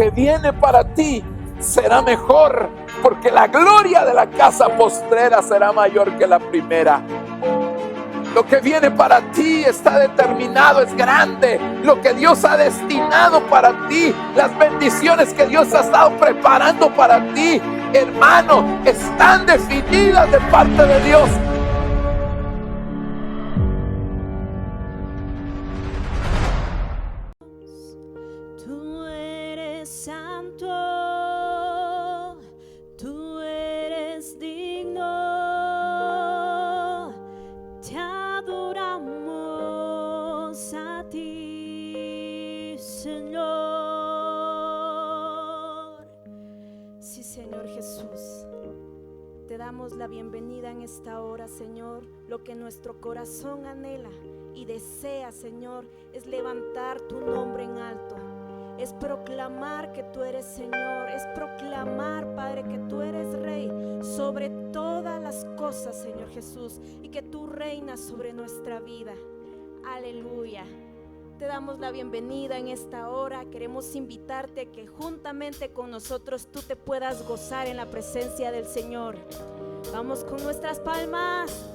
que viene para ti será mejor, porque la gloria de la casa postrera será mayor que la primera. Lo que viene para ti está determinado, es grande. Lo que Dios ha destinado para ti, las bendiciones que Dios ha estado preparando para ti, hermano, están definidas de parte de Dios. Tú eres santo, tú eres digno, te adoramos a ti, Señor. Sí, Señor Jesús, te damos la bienvenida en esta hora, Señor. Lo que nuestro corazón anhela y desea, Señor, es levantar tu nombre en alto. Es proclamar que tú eres Señor, es proclamar, Padre, que tú eres Rey sobre todas las cosas, Señor Jesús, y que tú reinas sobre nuestra vida. Aleluya. Te damos la bienvenida en esta hora. Queremos invitarte a que juntamente con nosotros tú te puedas gozar en la presencia del Señor. Vamos con nuestras palmas.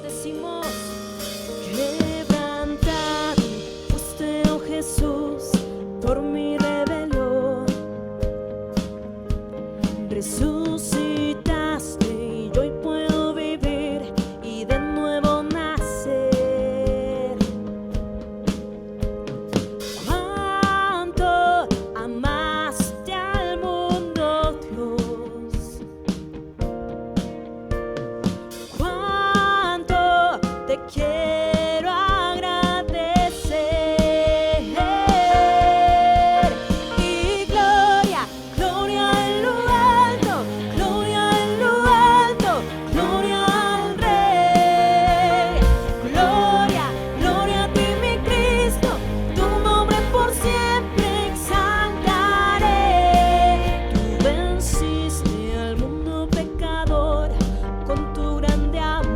Decimos: quebrantado fuiste, oh Jesús, por mi rebelión. Resucitaste y yo hoy puedo vivir y de nuevo nacer. Cuánto amaste al mundo, Dios. Te quiero agradecer. Y gloria, gloria en lo alto, gloria en lo alto, gloria al Rey. Gloria, gloria a ti, mi Cristo, tu nombre por siempre exaltaré. Tú venciste al mundo pecador con tu grande amor.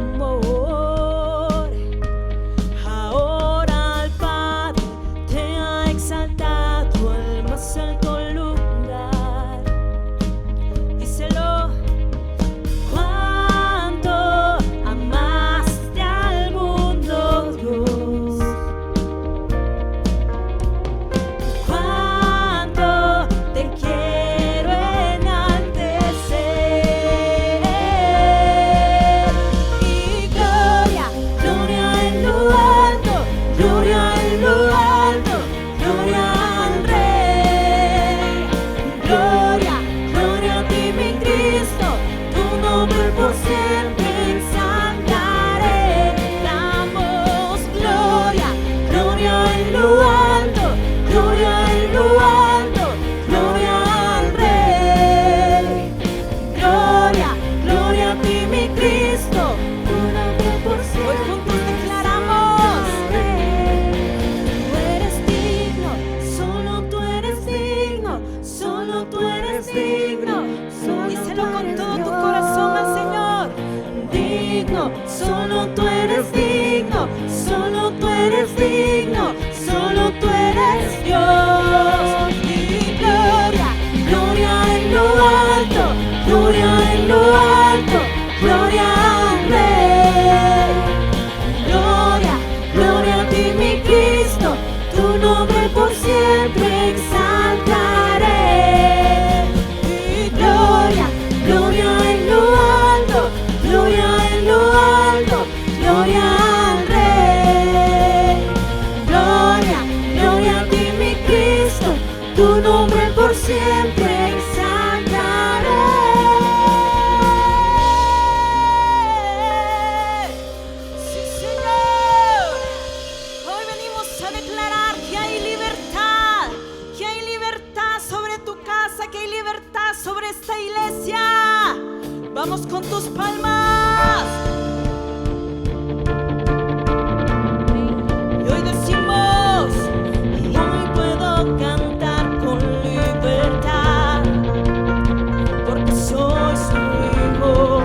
Solo tú eres digno, solo tú eres digno, solo tú eres Dios. Y gloria, gloria en lo alto, gloria en lo alto, gloria al Rey. Gloria, gloria a ti, mi Cristo, tu nombre por siempre exaltaré. Y gloria, gloria en lo alto, gloria en lo alto, gloria al Rey. Gloria, gloria a ti, mi Cristo, tu nombre por siempre exaltaré. Sí, Señor. Hoy venimos a declarar que hay libertad sobre tu casa, que hay libertad sobre esta iglesia. Vamos con tus palmas. Y hoy decimos: y hoy puedo cantar con libertad, porque soy su hijo,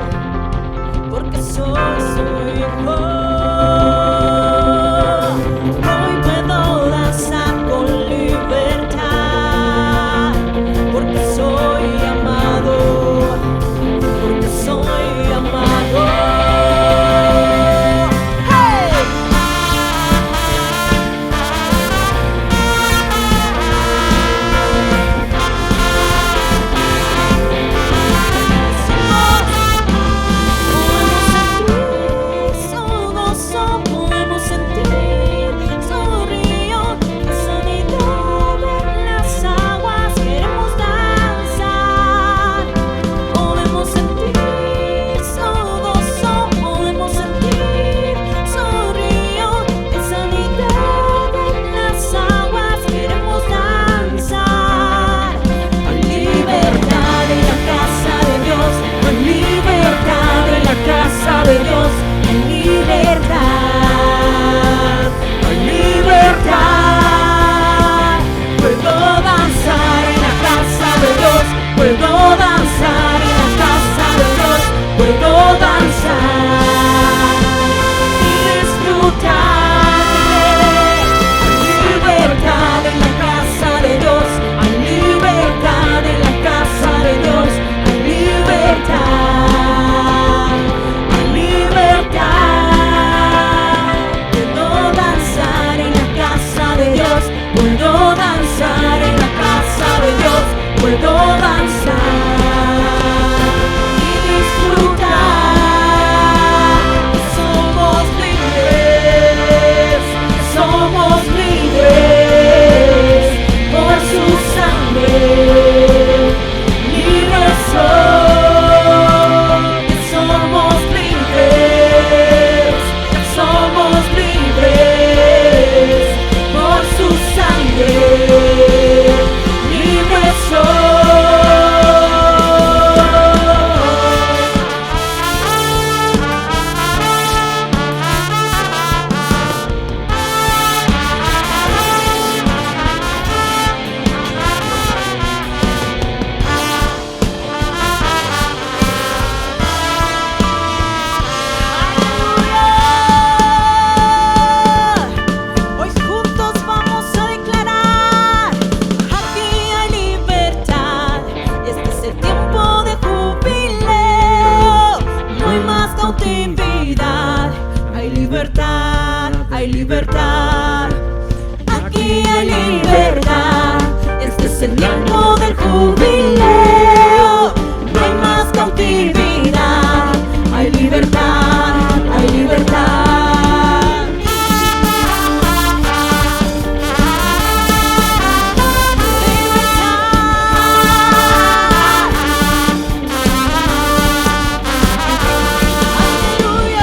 casa de Dios hay libertad, hay libertad. Puedo danzar en la casa de Dios, puedo danzar en la casa de Dios, puedo danzar y disfrutar. Hay libertad en la casa de Dios, hay libertad en la casa de Dios, hay libertad, hay libertad. Puedo danzar en la casa de Dios, puedo danzar en la casa de Dios, puedo danzar y disfrutar. Somos libres, somos libres por su sangre. Libres somos libres, somos libres por su sangre. Libres hoy juntos vamos a declarar: aquí hay libertad. Este es el tiempo de jubileo. No hay más cautividad. Hay libertad, hay libertad. Aquí hay libertad. Este es el tiempo del jubileo. No hay más cautividad. Hay libertad, hay libertad. Aleluya.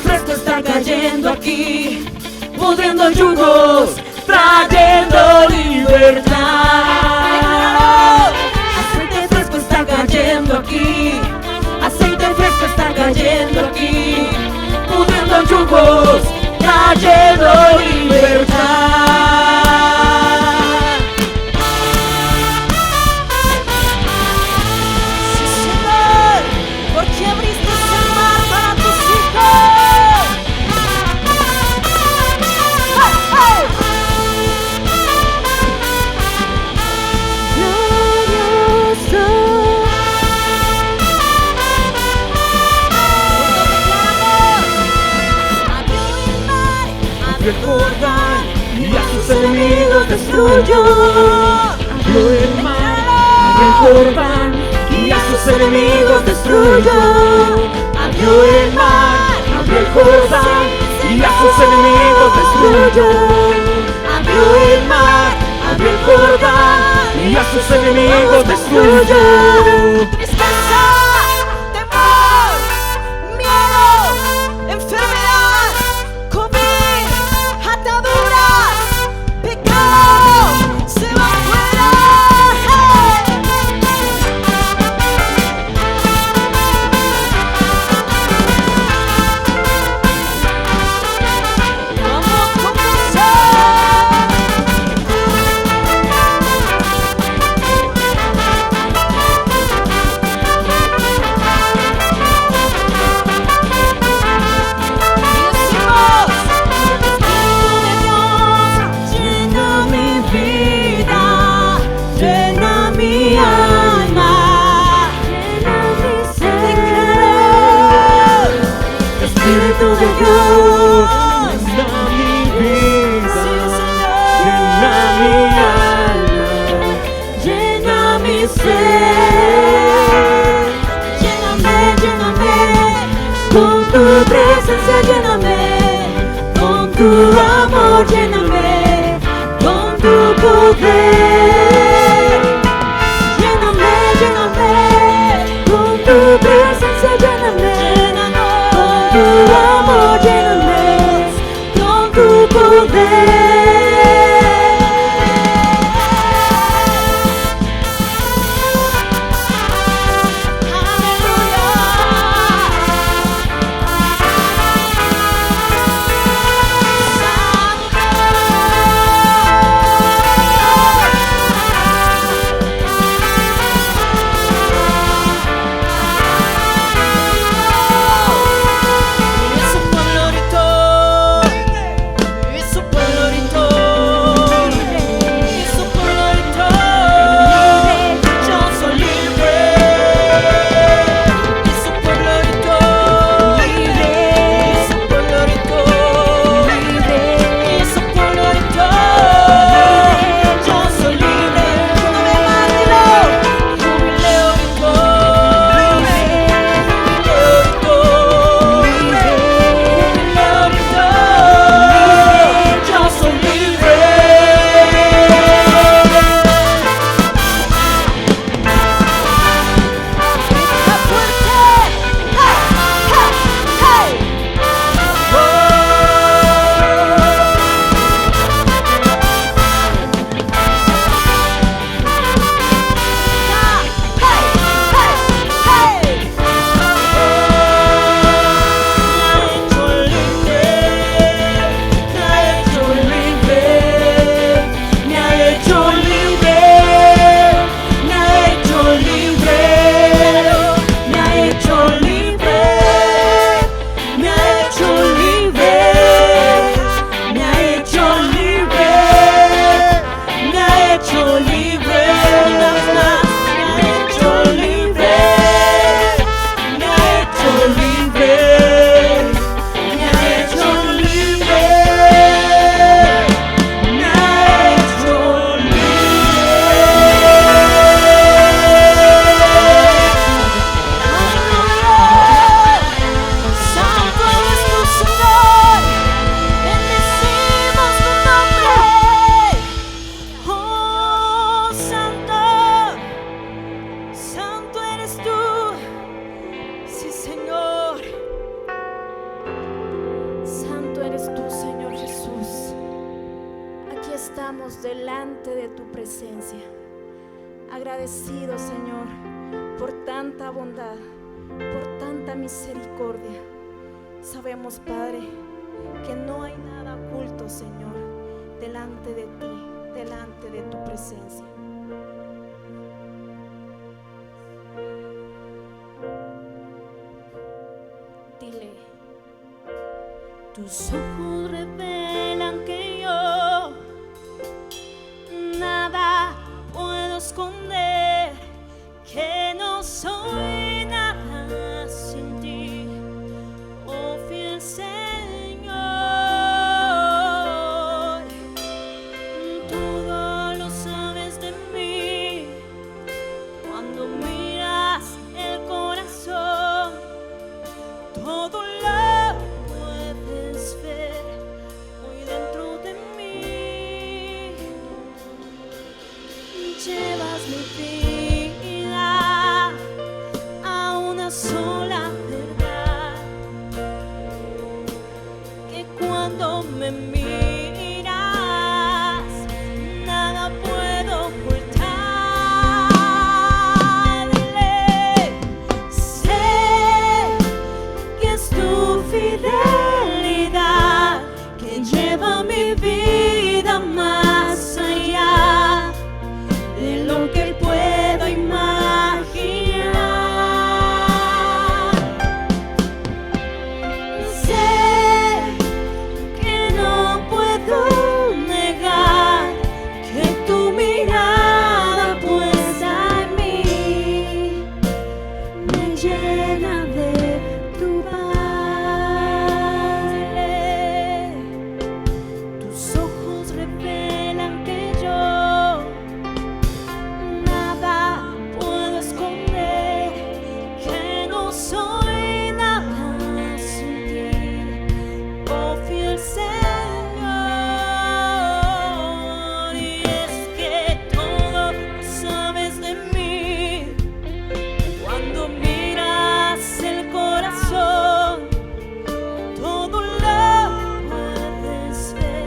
fresco está cayendo aquí, pudriendo yugos, trayendo libertad. Aceite fresco está cayendo aquí, aceite fresco está cayendo aquí, pudriendo yugos, trayendo libertad. Sí, Señor, porque abriste el mar para tus hijos. ¡Hey, hey! Glorioso. Abrió el Jordán y a sus enemigos destruyó. Abrió el mar, abrió el Jordán y a sus enemigos destruyó. Abrió el mar, abrió el Jordán y a sus enemigos destruyó. Abrió el mar, abrió el Jordán y a sus enemigos destruyó. tristeza, temor, miedo, enfermedad, COVID, ataduras, pecado, se va fuera. Vamos a comenzar. Llena mi vida, llena mi alma, llena mi ser. Espíritu de Dios, llena mi vida, llena mi alma, llena mi ser. Lléname, lléname, con tu presencia lléname, con tu amor lléname, con tu poder. Lléname, lléname, con tu presencia lléname, con tu amor lléname, con tu poder. estamos delante de tu presencia, agradecidos, Señor, por tanta bondad, por tanta misericordia. Sabemos, Padre, que no hay nada oculto, Señor, delante de ti, delante de tu presencia. Dile: tus ojos revelan que yo nada puedo esconder, que no soy nada sin ti, oh fiel Señor. Todo lo sabes de mí, cuando miras el corazón, todo lo puedes ver muy dentro de mí. Llevas mi vida a una sola verdad, que cuando me miras nada puedo ocultarle. Sé que es tu fidelidad que lleva mi vida más allá de lo que puedo imaginar. Sé que no puedo negar que tu mirada puesta en mí me llena de tu paz. Tus ojos revelan que yo nada puedo esconder, que no soy nada sin ti, oh fiel Señor. Y es que todo sabes de mí, cuando miras el corazón, todo lo puedes ver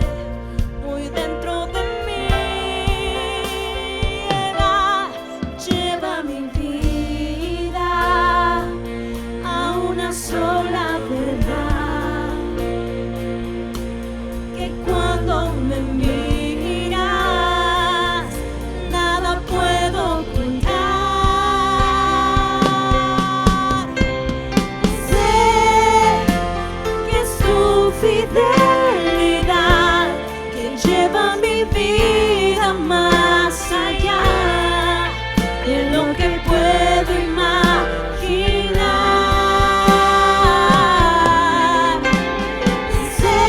muy dentro de mí. Lleva mi vida a una sola verdad, que cuando me miras nada puedo ocultar. Sé que es tu fidelidad que lleva mi vida más allá de lo que puedo imaginar. Sé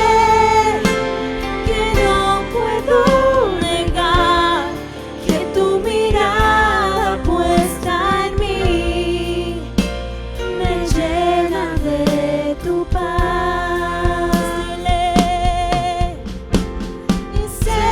que no puedo negar que tu mirada puesta en mí me llena de tu paz. Y sé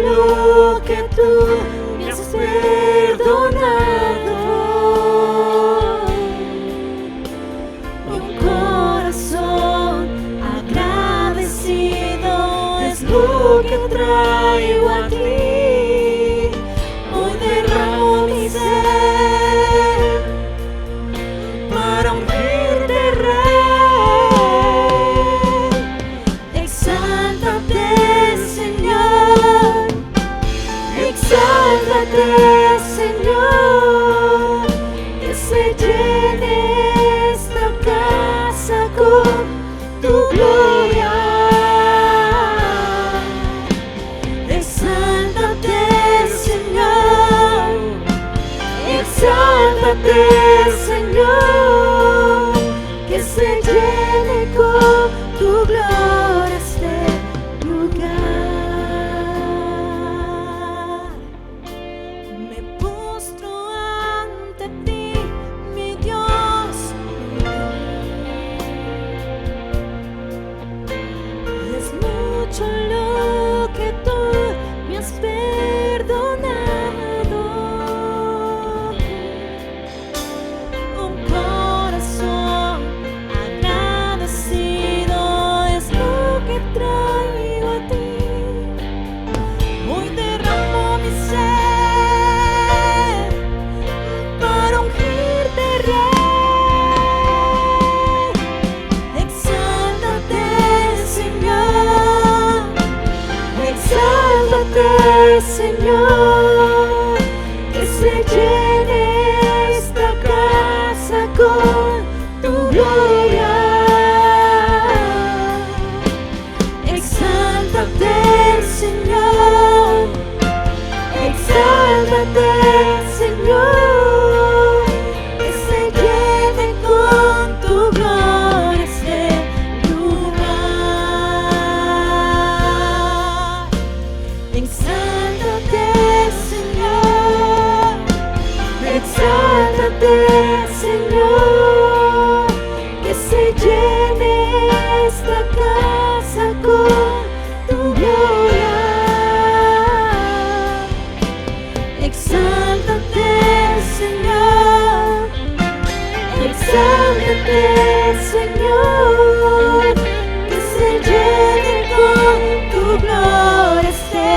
lo que tú me has perdonado. Un corazón agradecido es lo que traigo a ti. Hoy derramo mi ser para ungirte, Rey. Exáltate, Señor. Exáltate, Señor. Que se llene esta casa con tu gloria. Exáltate, Señor. Exáltate, Señor. Que se llene con tu gloria este lugar. Me postro ante ti, mi Dios. Es mucho lo que tú me has perdonado. Un corazón agradecido es lo que traigo a ti. Hoy derramo mi ser para ungirte, Rey. Exáltate, Señor. Exáltate, Señor. Que se llene esta casa con tu gloria. Exáltate, Señor. Exáltate, Señor. Que se llene con tu gloria este lugar. Exáltate, Señor. Exáltate, Señor. Que se llene esta casa con tu gloria. Exáltate, Señor. Exáltate, Señor. Que se llene con tu gloria este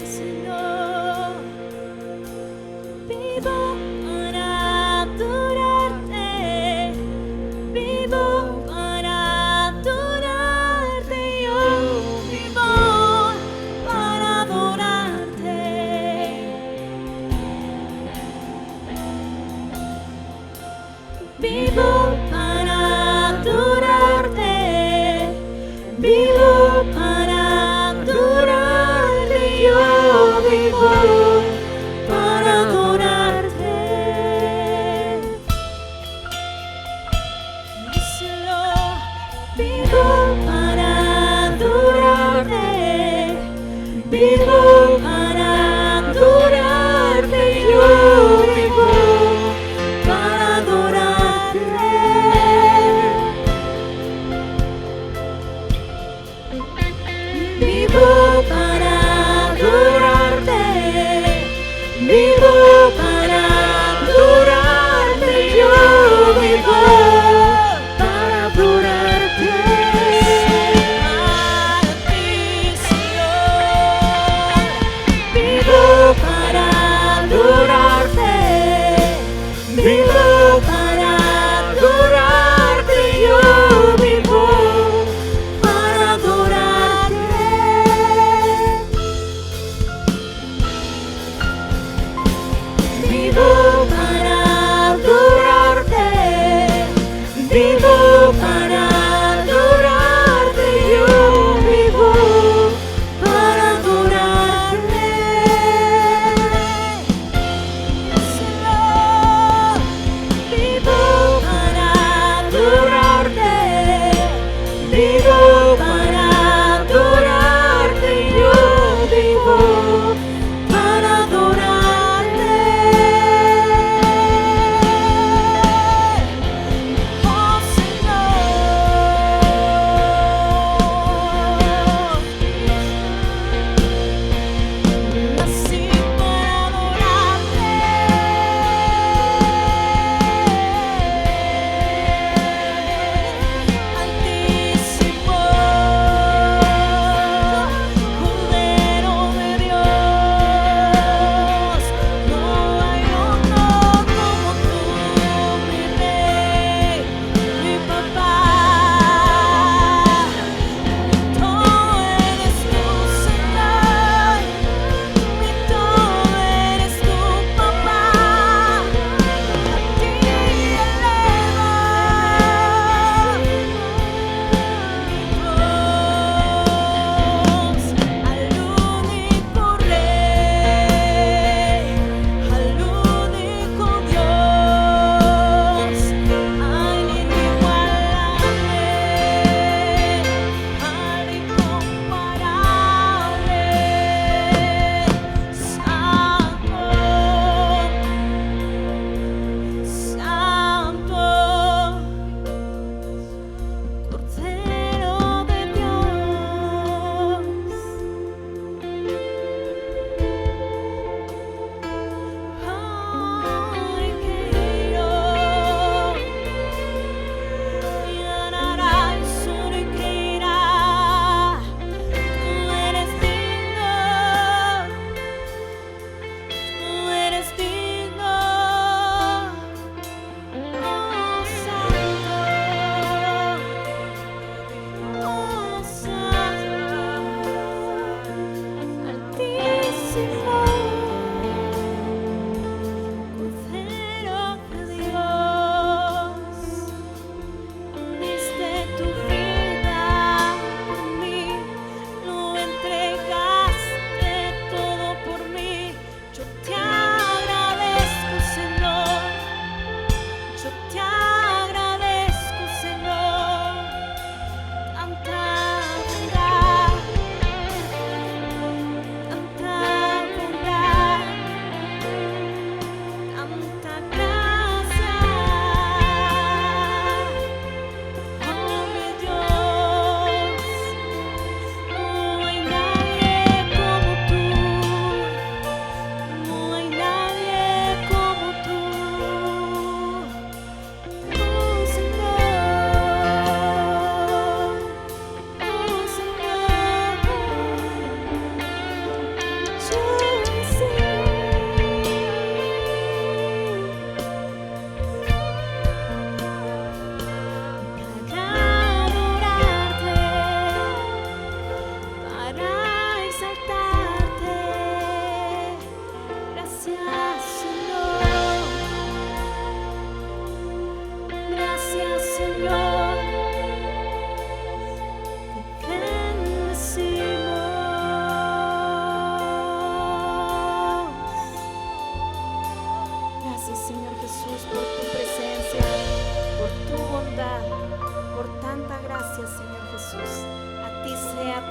Señor, vivo para adorarte, vivo para adorarte, yo vivo para adorarte. Vivo para adorarte, vivo para adorarte, yo vivo para adorarte. Díselo, vivo para adorarte, vivo para adorarte, yo vivo para adorarte. Vivo para adorarte, vivo para adorarte, yo vivo para adorarte. A ti, Señor.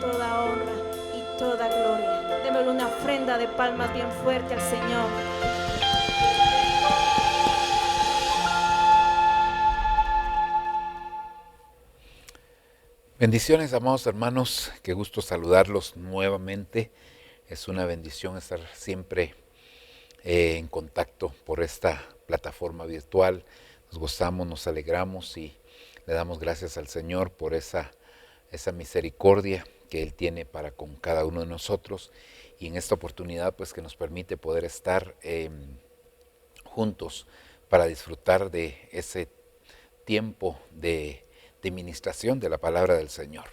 toda honra y toda gloria. Démosle una ofrenda de palmas bien fuerte al Señor. Bendiciones, amados hermanos, qué gusto saludarlos nuevamente. Es una bendición estar siempre en contacto por esta plataforma virtual. Nos gozamos, nos alegramos y le damos gracias al Señor por esa misericordia que Él tiene para con cada uno de nosotros, y en esta oportunidad pues que nos permite poder estar juntos para disfrutar de ese tiempo de ministración de la palabra del Señor.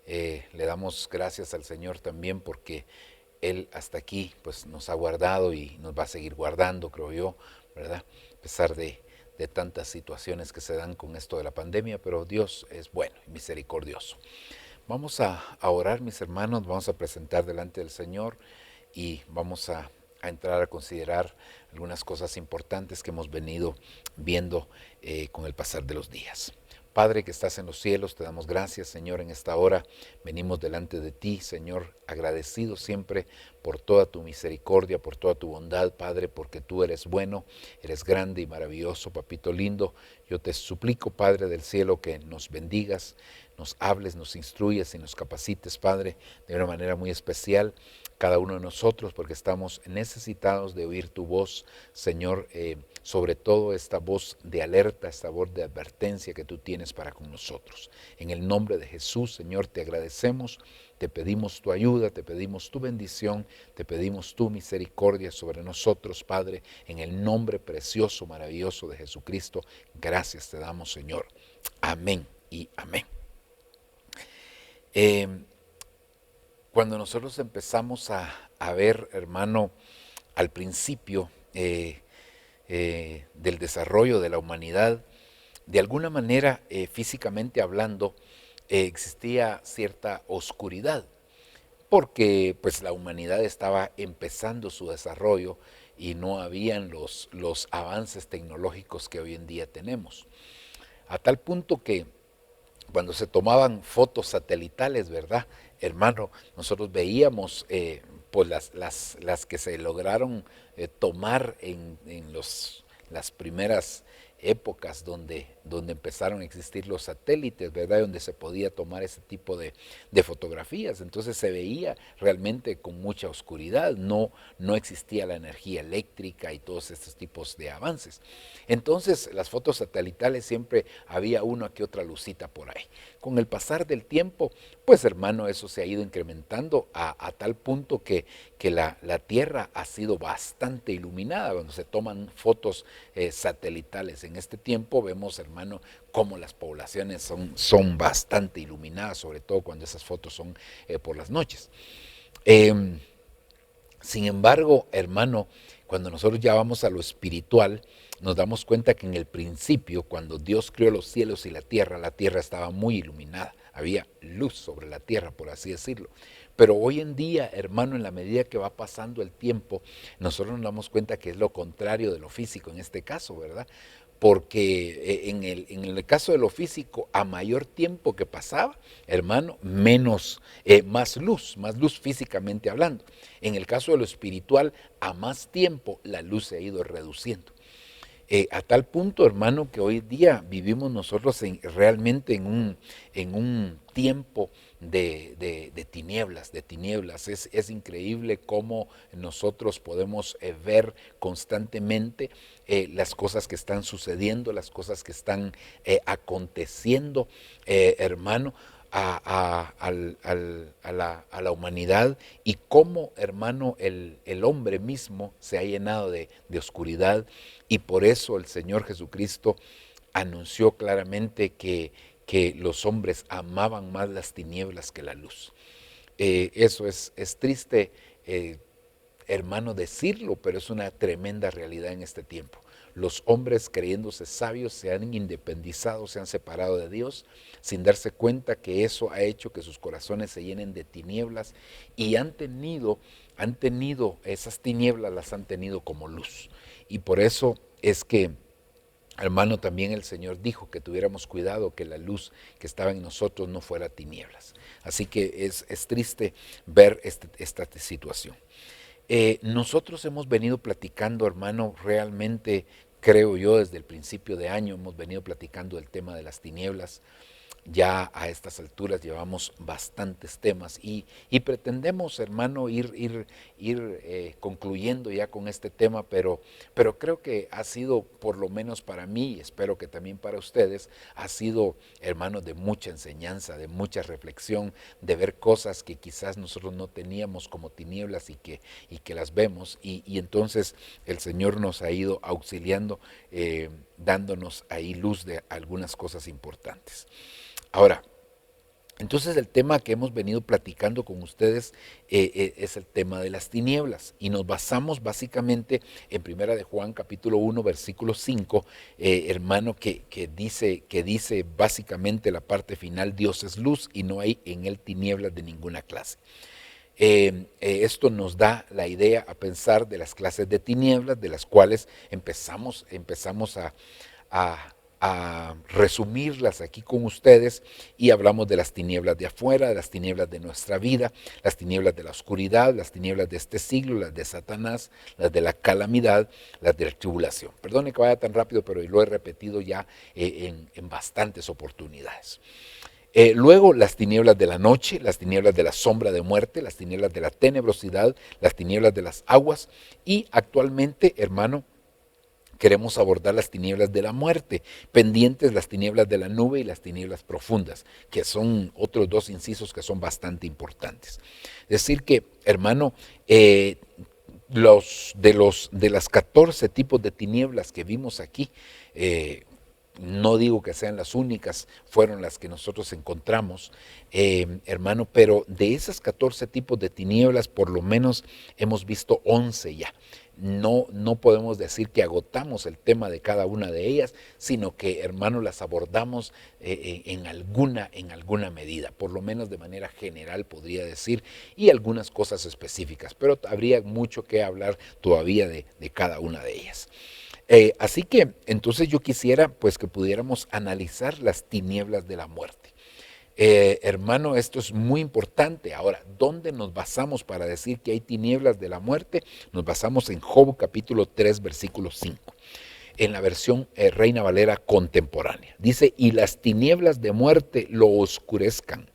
Le damos gracias al Señor también porque Él hasta aquí pues nos ha guardado y nos va a seguir guardando, creo yo, ¿verdad? A pesar de tantas situaciones que se dan con esto de la pandemia, pero Dios es bueno y misericordioso. Vamos a orar, mis hermanos, vamos a presentar delante del Señor y vamos a entrar a considerar algunas cosas importantes que hemos venido viendo con el pasar de los días. Padre que estás en los cielos, te damos gracias, Señor, en esta hora. Venimos delante de ti, Señor, agradecidos siempre por toda tu misericordia, por toda tu bondad, Padre, porque tú eres bueno, eres grande y maravilloso, papito lindo. Yo te suplico, Padre del cielo, que nos bendigas, nos hables, nos instruyes y nos capacites, Padre, de una manera muy especial, cada uno de nosotros, porque estamos necesitados de oír tu voz, Señor, sobre todo esta voz de alerta, esta voz de advertencia que tú tienes para con nosotros. En el nombre de Jesús, Señor, te agradecemos, te pedimos tu ayuda, te pedimos tu bendición, te pedimos tu misericordia sobre nosotros, Padre, en el nombre precioso, maravilloso de Jesucristo. Gracias te damos, Señor. Amén y amén. Cuando nosotros empezamos a ver, hermano, al principio del desarrollo de la humanidad, de alguna manera, físicamente hablando, existía cierta oscuridad, porque pues la humanidad estaba empezando su desarrollo y no habían los avances tecnológicos que hoy en día tenemos. A tal punto que cuando se tomaban fotos satelitales, ¿verdad, hermano? Nosotros veíamos pues las que se lograron tomar en las primeras épocas donde empezaron a existir los satélites, ¿verdad? Donde se podía tomar ese tipo de fotografías. Entonces se veía realmente con mucha oscuridad, no existía la energía eléctrica y todos estos tipos de avances. Entonces las fotos satelitales siempre había una que otra lucita por ahí. Con el pasar del tiempo, pues hermano, eso se ha ido incrementando a tal punto que la Tierra ha sido bastante iluminada. Cuando se toman fotos satelitales en este tiempo, vemos, hermano, cómo las poblaciones son bastante iluminadas, sobre todo cuando esas fotos son por las noches. Sin embargo, hermano, cuando nosotros ya vamos a lo espiritual, nos damos cuenta que en el principio, cuando Dios creó los cielos y la tierra estaba muy iluminada, había luz sobre la tierra, por así decirlo. Pero hoy en día, hermano, en la medida que va pasando el tiempo, nosotros nos damos cuenta que es lo contrario de lo físico en este caso, ¿verdad? Porque en el caso de lo físico, a mayor tiempo que pasaba, hermano, más luz físicamente hablando. En el caso de lo espiritual, a más tiempo, la luz se ha ido reduciendo. A tal punto, hermano, que hoy día vivimos nosotros realmente en un tiempo de tinieblas. Es increíble cómo nosotros podemos ver constantemente las cosas que están sucediendo, las cosas que están aconteciendo, hermano, a la humanidad, y cómo, hermano, el hombre mismo se ha llenado de oscuridad, y por eso el Señor Jesucristo anunció claramente que los hombres amaban más las tinieblas que la luz. Eso es triste, hermano, decirlo, pero es una tremenda realidad en este tiempo. Los hombres, creyéndose sabios, se han independizado, se han separado de Dios, sin darse cuenta que eso ha hecho que sus corazones se llenen de tinieblas, y han tenido esas tinieblas, las han tenido como luz. Y por eso es que hermano, también el Señor dijo que tuviéramos cuidado que la luz que estaba en nosotros no fuera tinieblas. Así que es triste ver esta situación. Nosotros hemos venido platicando, hermano, realmente creo yo desde el principio de año hemos venido platicando del tema de las tinieblas. Ya a estas alturas llevamos bastantes temas y pretendemos, hermano, ir concluyendo ya con este tema, pero creo que ha sido, por lo menos para mí, y espero que también para ustedes, ha sido, hermano, de mucha enseñanza, de mucha reflexión, de ver cosas que quizás nosotros no teníamos como tinieblas y que las vemos, y entonces el Señor nos ha ido auxiliando, dándonos ahí luz de algunas cosas importantes. Ahora, entonces el tema que hemos venido platicando con ustedes es el tema de las tinieblas y nos basamos básicamente en 1 de Juan capítulo 1 versículo 5, hermano, que dice básicamente la parte final: Dios es luz y no hay en él tinieblas de ninguna clase. Esto nos da la idea a pensar de las clases de tinieblas, de las cuales empezamos a resumirlas aquí con ustedes, y hablamos de las tinieblas de afuera, de las tinieblas de nuestra vida, las tinieblas de la oscuridad, las tinieblas de este siglo, las de Satanás, las de la calamidad, las de la tribulación. Perdone que vaya tan rápido, pero lo he repetido ya en bastantes oportunidades. Luego las tinieblas de la noche, las tinieblas de la sombra de muerte, las tinieblas de la tenebrosidad, las tinieblas de las aguas, y actualmente, hermano, queremos abordar las tinieblas de la muerte, pendientes las tinieblas de la nube y las tinieblas profundas, que son otros dos incisos que son bastante importantes. Es decir que, hermano, de las 14 tipos de tinieblas que vimos aquí, no digo que sean las únicas, fueron las que nosotros encontramos, hermano, pero de esas 14 tipos de tinieblas, por lo menos hemos visto 11 ya. No podemos decir que agotamos el tema de cada una de ellas, sino que, hermano, las abordamos en alguna medida, por lo menos de manera general podría decir, y algunas cosas específicas, pero habría mucho que hablar todavía de cada una de ellas. Así que entonces yo quisiera pues que pudiéramos analizar las tinieblas de la muerte. Hermano, esto es muy importante. Ahora, ¿dónde nos basamos para decir que hay tinieblas de la muerte? Nos basamos en Job capítulo 3 versículo 5, en la versión Reina Valera contemporánea. Dice: y las tinieblas de muerte lo oscurezcan,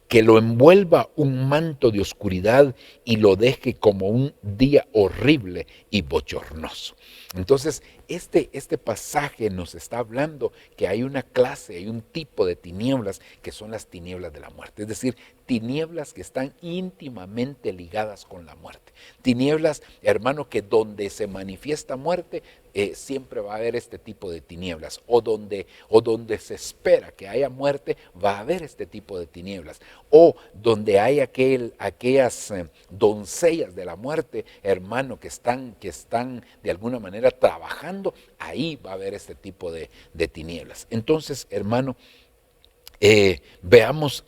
que lo envuelva un manto de oscuridad y lo deje como un día horrible y bochornoso. Entonces, este pasaje nos está hablando que hay una clase, hay un tipo de tinieblas que son las tinieblas de la muerte. Es decir, tinieblas que están íntimamente ligadas con la muerte. Tinieblas, hermano, que donde se manifiesta muerte, siempre va a haber este tipo de tinieblas. O donde se espera que haya muerte, va a haber este tipo de tinieblas. O donde hay aquellas doncellas de la muerte, hermano, que están de alguna manera trabajando, ahí va a haber este tipo de tinieblas. Entonces, hermano, veamos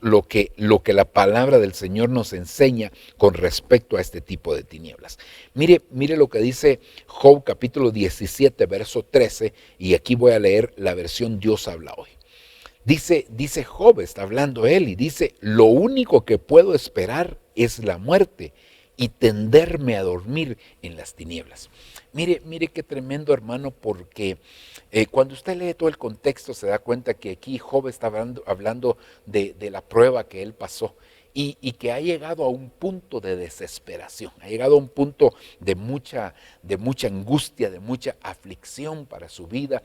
lo que la palabra del Señor nos enseña con respecto a este tipo de tinieblas. Mire lo que dice Job capítulo 17, verso 13, y aquí voy a leer la versión Dios habla hoy. Dice Job, está hablando él, y dice: lo único que puedo esperar es la muerte y tenderme a dormir en las tinieblas. Mire qué tremendo, hermano, porque cuando usted lee todo el contexto se da cuenta que aquí Job está hablando de la prueba que él pasó. Y que ha llegado a un punto de desesperación, ha llegado a un punto de mucha angustia, de mucha aflicción para su vida.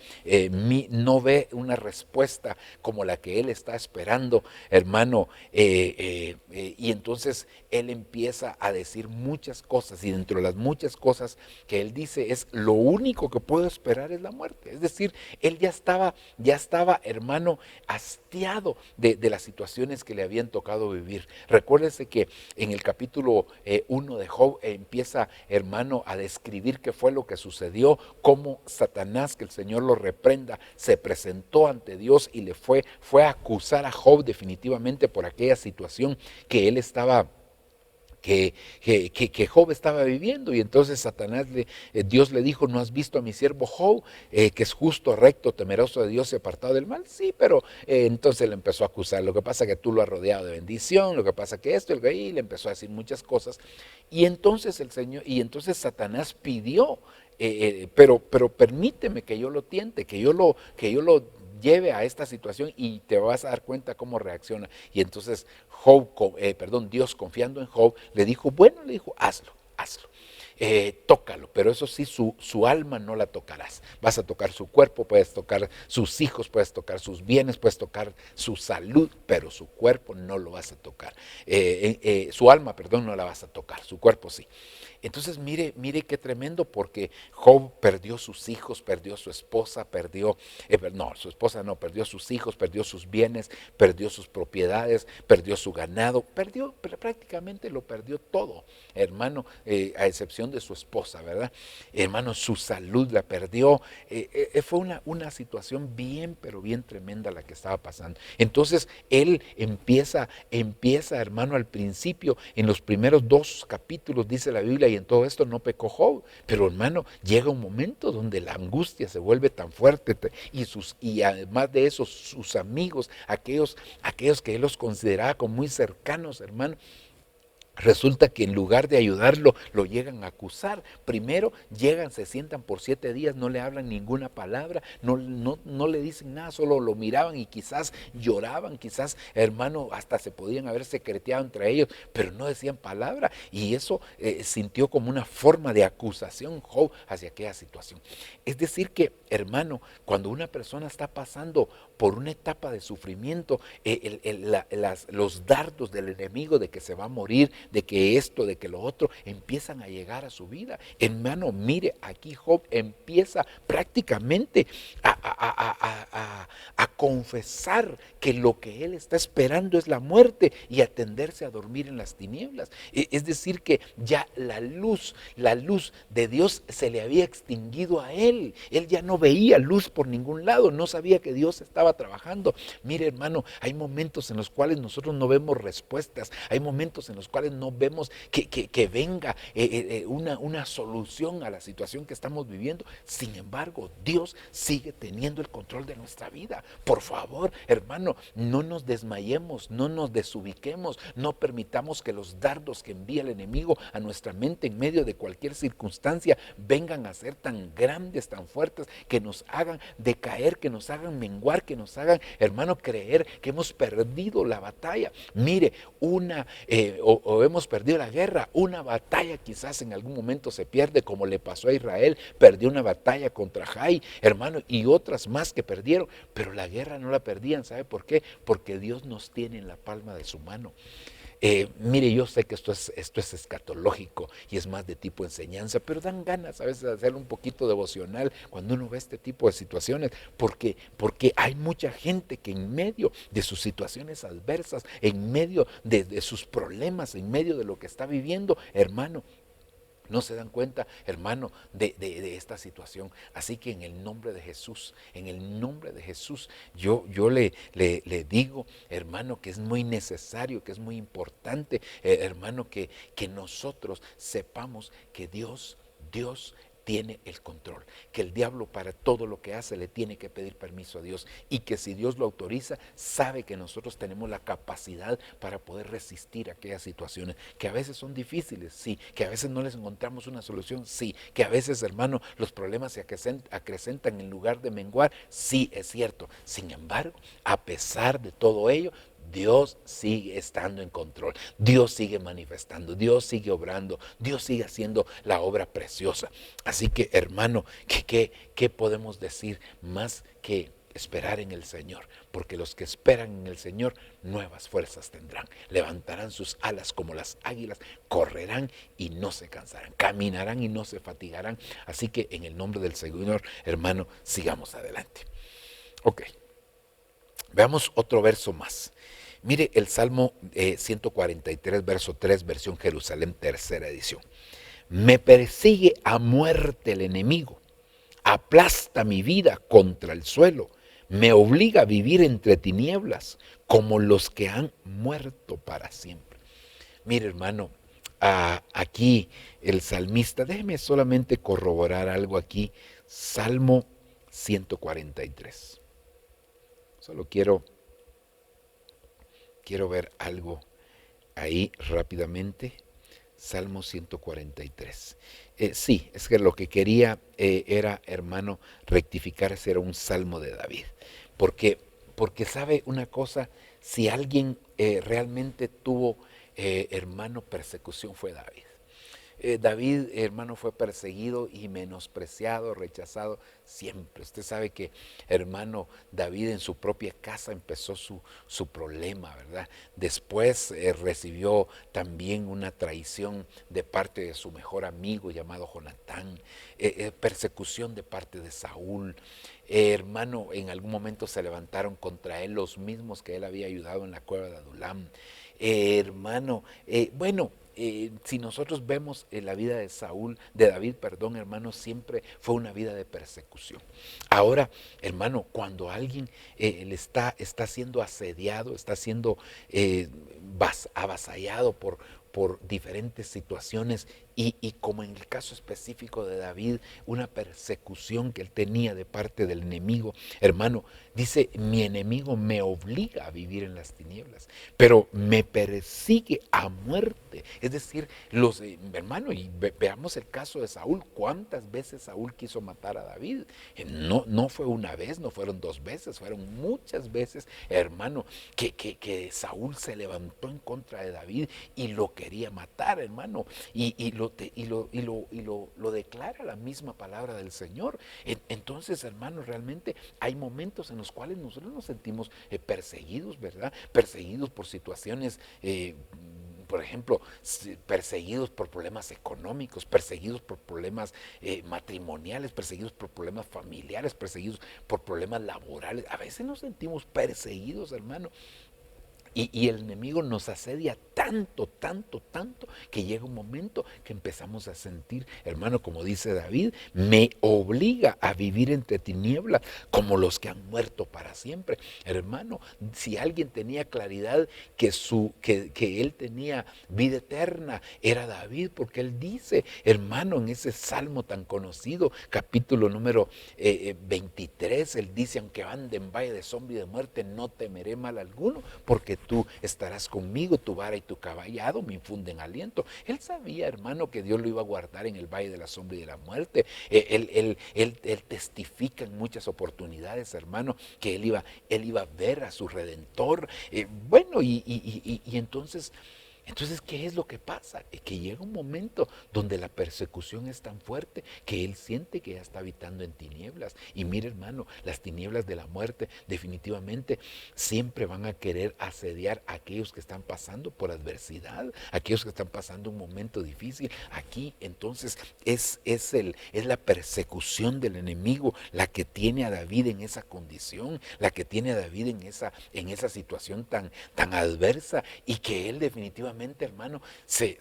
No ve una respuesta como la que él está esperando, hermano, y entonces él empieza a decir muchas cosas, y dentro de las muchas cosas que él dice es: lo único que puedo esperar es la muerte. Es decir, él ya estaba, hermano, hastiado de las situaciones que le habían tocado vivir. Recuérdese que en el capítulo 1 de Job empieza, hermano, a describir qué fue lo que sucedió, cómo Satanás, que el Señor lo reprenda, se presentó ante Dios y le fue a acusar a Job definitivamente por aquella situación que él estaba que Job estaba viviendo. Y entonces Dios le dijo, ¿no has visto a mi siervo Job, que es justo, recto, temeroso de Dios y apartado del mal? Sí, pero entonces le empezó a acusar. Lo que pasa es que tú lo has rodeado de bendición, lo que pasa es que esto, y le empezó a decir muchas cosas. Y entonces Satanás pidió, pero permíteme que yo lo tiente, que yo lo lleve a esta situación y te vas a dar cuenta cómo reacciona. Y entonces Dios, confiando en Job, le dijo, hazlo. Tócalo, pero eso sí, su alma no la tocarás. Vas a tocar su cuerpo, puedes tocar sus hijos, puedes tocar sus bienes, puedes tocar su salud, pero su cuerpo no lo vas a tocar. Su alma, no la vas a tocar, su cuerpo sí. Entonces mire qué tremendo, porque Job perdió sus hijos, perdió su esposa, perdió sus hijos, perdió sus bienes, perdió sus propiedades, perdió su ganado, prácticamente lo perdió todo, hermano, a excepción de su esposa, ¿verdad? Hermano, su salud la perdió. Fue una situación bien, pero bien tremenda la que estaba pasando. Entonces él empieza, hermano, al principio, en los primeros 2 capítulos dice la Biblia, y en todo esto no pecó Job, pero hermano, llega un momento donde la angustia se vuelve tan fuerte, y además de eso, sus amigos, aquellos que él los consideraba como muy cercanos, hermano, resulta que en lugar de ayudarlo, lo llegan a acusar. Primero llegan, se sientan por 7 días, no le hablan ninguna palabra, no le dicen nada, solo lo miraban y quizás lloraban, quizás, hermano, hasta se podían haber secreteado entre ellos, pero no decían palabra. Y eso sintió como una forma de acusación Job hacia aquella situación. Es decir que, hermano, cuando una persona está pasando por una etapa de sufrimiento, los dardos del enemigo de que se va a morir, de que esto, de que lo otro, empiezan a llegar a su vida. Hermano, mire, aquí Job empieza prácticamente a confesar que lo que él está esperando es la muerte y a tenderse a dormir en las tinieblas. Es decir que ya la luz de Dios se le había extinguido a él. Él ya no veía luz por ningún lado, no sabía que Dios estaba trabajando. Mire, hermano, hay momentos en los cuales nosotros no vemos respuestas, hay momentos en los cuales no vemos que venga una solución a la situación que estamos viviendo. Sin embargo, Dios sigue teniendo el control de nuestra vida. Por favor, hermano, no nos desmayemos, no nos desubiquemos, no permitamos que los dardos que envía el enemigo a nuestra mente en medio de cualquier circunstancia vengan a ser tan grandes, tan fuertes, que nos hagan decaer, que nos hagan menguar, que nos hagan, hermano, creer que hemos perdido la batalla. Mire, o hemos perdido la guerra, una batalla quizás en algún momento se pierde, como le pasó a Israel, perdió una batalla contra Jai, hermano, y otras más que perdieron, pero la guerra no la perdían. ¿Sabe por qué? Porque Dios nos tiene en la palma de su mano. Mire, yo sé que esto es escatológico y es más de tipo enseñanza, pero dan ganas a veces de hacer un poquito devocional cuando uno ve este tipo de situaciones, porque hay mucha gente que en medio de sus situaciones adversas, en medio de sus problemas, en medio de lo que está viviendo, hermano, no se dan cuenta, hermano, de esta situación. Así que en el nombre de Jesús, yo le digo, hermano, que es muy necesario, que es muy importante, hermano, que nosotros sepamos que Dios tiene el control, que el diablo para todo lo que hace le tiene que pedir permiso a Dios, y que si Dios lo autoriza, sabe que nosotros tenemos la capacidad para poder resistir aquellas situaciones, que a veces son difíciles, sí, que a veces no les encontramos una solución, sí, que a veces, hermano, los problemas se acrecentan en lugar de menguar, sí, es cierto. Sin embargo, a pesar de todo ello, Dios sigue estando en control, Dios sigue manifestando, Dios sigue obrando, Dios sigue haciendo la obra preciosa. Así que, hermano, ¿qué podemos decir más que esperar en el Señor? Porque los que esperan en el Señor nuevas fuerzas tendrán, levantarán sus alas como las águilas, correrán y no se cansarán, caminarán y no se fatigarán. Así que en el nombre del Señor, hermano, sigamos adelante. Ok, veamos otro verso más. Mire el Salmo 143, verso 3, versión Jerusalén, tercera edición. Me persigue a muerte el enemigo, aplasta mi vida contra el suelo, me obliga a vivir entre tinieblas como los que han muerto para siempre. Mire, hermano, aquí el salmista. Déjeme solamente corroborar algo aquí. Salmo 143. Solo quiero ver algo ahí rápidamente. Salmo 143. Sí, es que lo que quería era, hermano, rectificar, ese era un salmo de David. Porque sabe una cosa, si alguien realmente tuvo, hermano, persecución, fue David. David, hermano, fue perseguido y menospreciado, rechazado siempre. Usted sabe que, hermano, David en su propia casa empezó su problema, ¿verdad? Después recibió también una traición de parte de su mejor amigo llamado Jonatán, persecución de parte de Saúl. Hermano, en algún momento se levantaron contra él los mismos que él había ayudado en la cueva de Adulam. Si nosotros vemos la vida de David, hermano, siempre fue una vida de persecución. Ahora, hermano, cuando alguien le está siendo asediado, está siendo avasallado por diferentes situaciones y como en el caso específico de David, una persecución que él tenía de parte del enemigo, hermano, dice, mi enemigo me obliga a vivir en las tinieblas, pero me persigue a muerte. Es decir, hermano, y veamos el caso de Saúl. ¿Cuántas veces Saúl quiso matar a David? No fue una vez, no fueron 2 veces, fueron muchas veces, hermano, que Saúl se levantó en contra de David y lo quería matar, hermano, y lo declara la misma palabra del Señor. Entonces, hermano, realmente hay momentos en los cuales nosotros nos sentimos perseguidos, ¿verdad? Perseguidos por situaciones, por ejemplo, perseguidos por problemas económicos, perseguidos por problemas matrimoniales, perseguidos por problemas familiares, perseguidos por problemas laborales. A veces nos sentimos perseguidos, hermano. Y el enemigo nos asedia tanto, que llega un momento que empezamos a sentir, hermano, como dice David, me obliga a vivir entre tinieblas como los que han muerto para siempre. Hermano, si alguien tenía claridad que él tenía vida eterna, era David, porque él dice, hermano, en ese salmo tan conocido, capítulo número 23, él dice, aunque ande en valle de sombra y de muerte, no temeré mal alguno, porque tú estarás conmigo, tu vara y tu callado me infunden aliento. Él sabía, hermano, que Dios lo iba a guardar en el valle de la sombra y de la muerte. Él testifica en muchas oportunidades, hermano, que él iba a ver a su Redentor. Entonces, ¿qué es lo que pasa? Es que llega un momento donde la persecución es tan fuerte que él siente que ya está habitando en tinieblas. Y mire, hermano, las tinieblas de la muerte definitivamente siempre van a querer asediar a aquellos que están pasando por adversidad, aquellos que están pasando un momento difícil. Aquí, entonces, es la persecución del enemigo la que tiene a David en esa condición, la que tiene a David en esa situación tan adversa, y que él definitivamente, hermano, se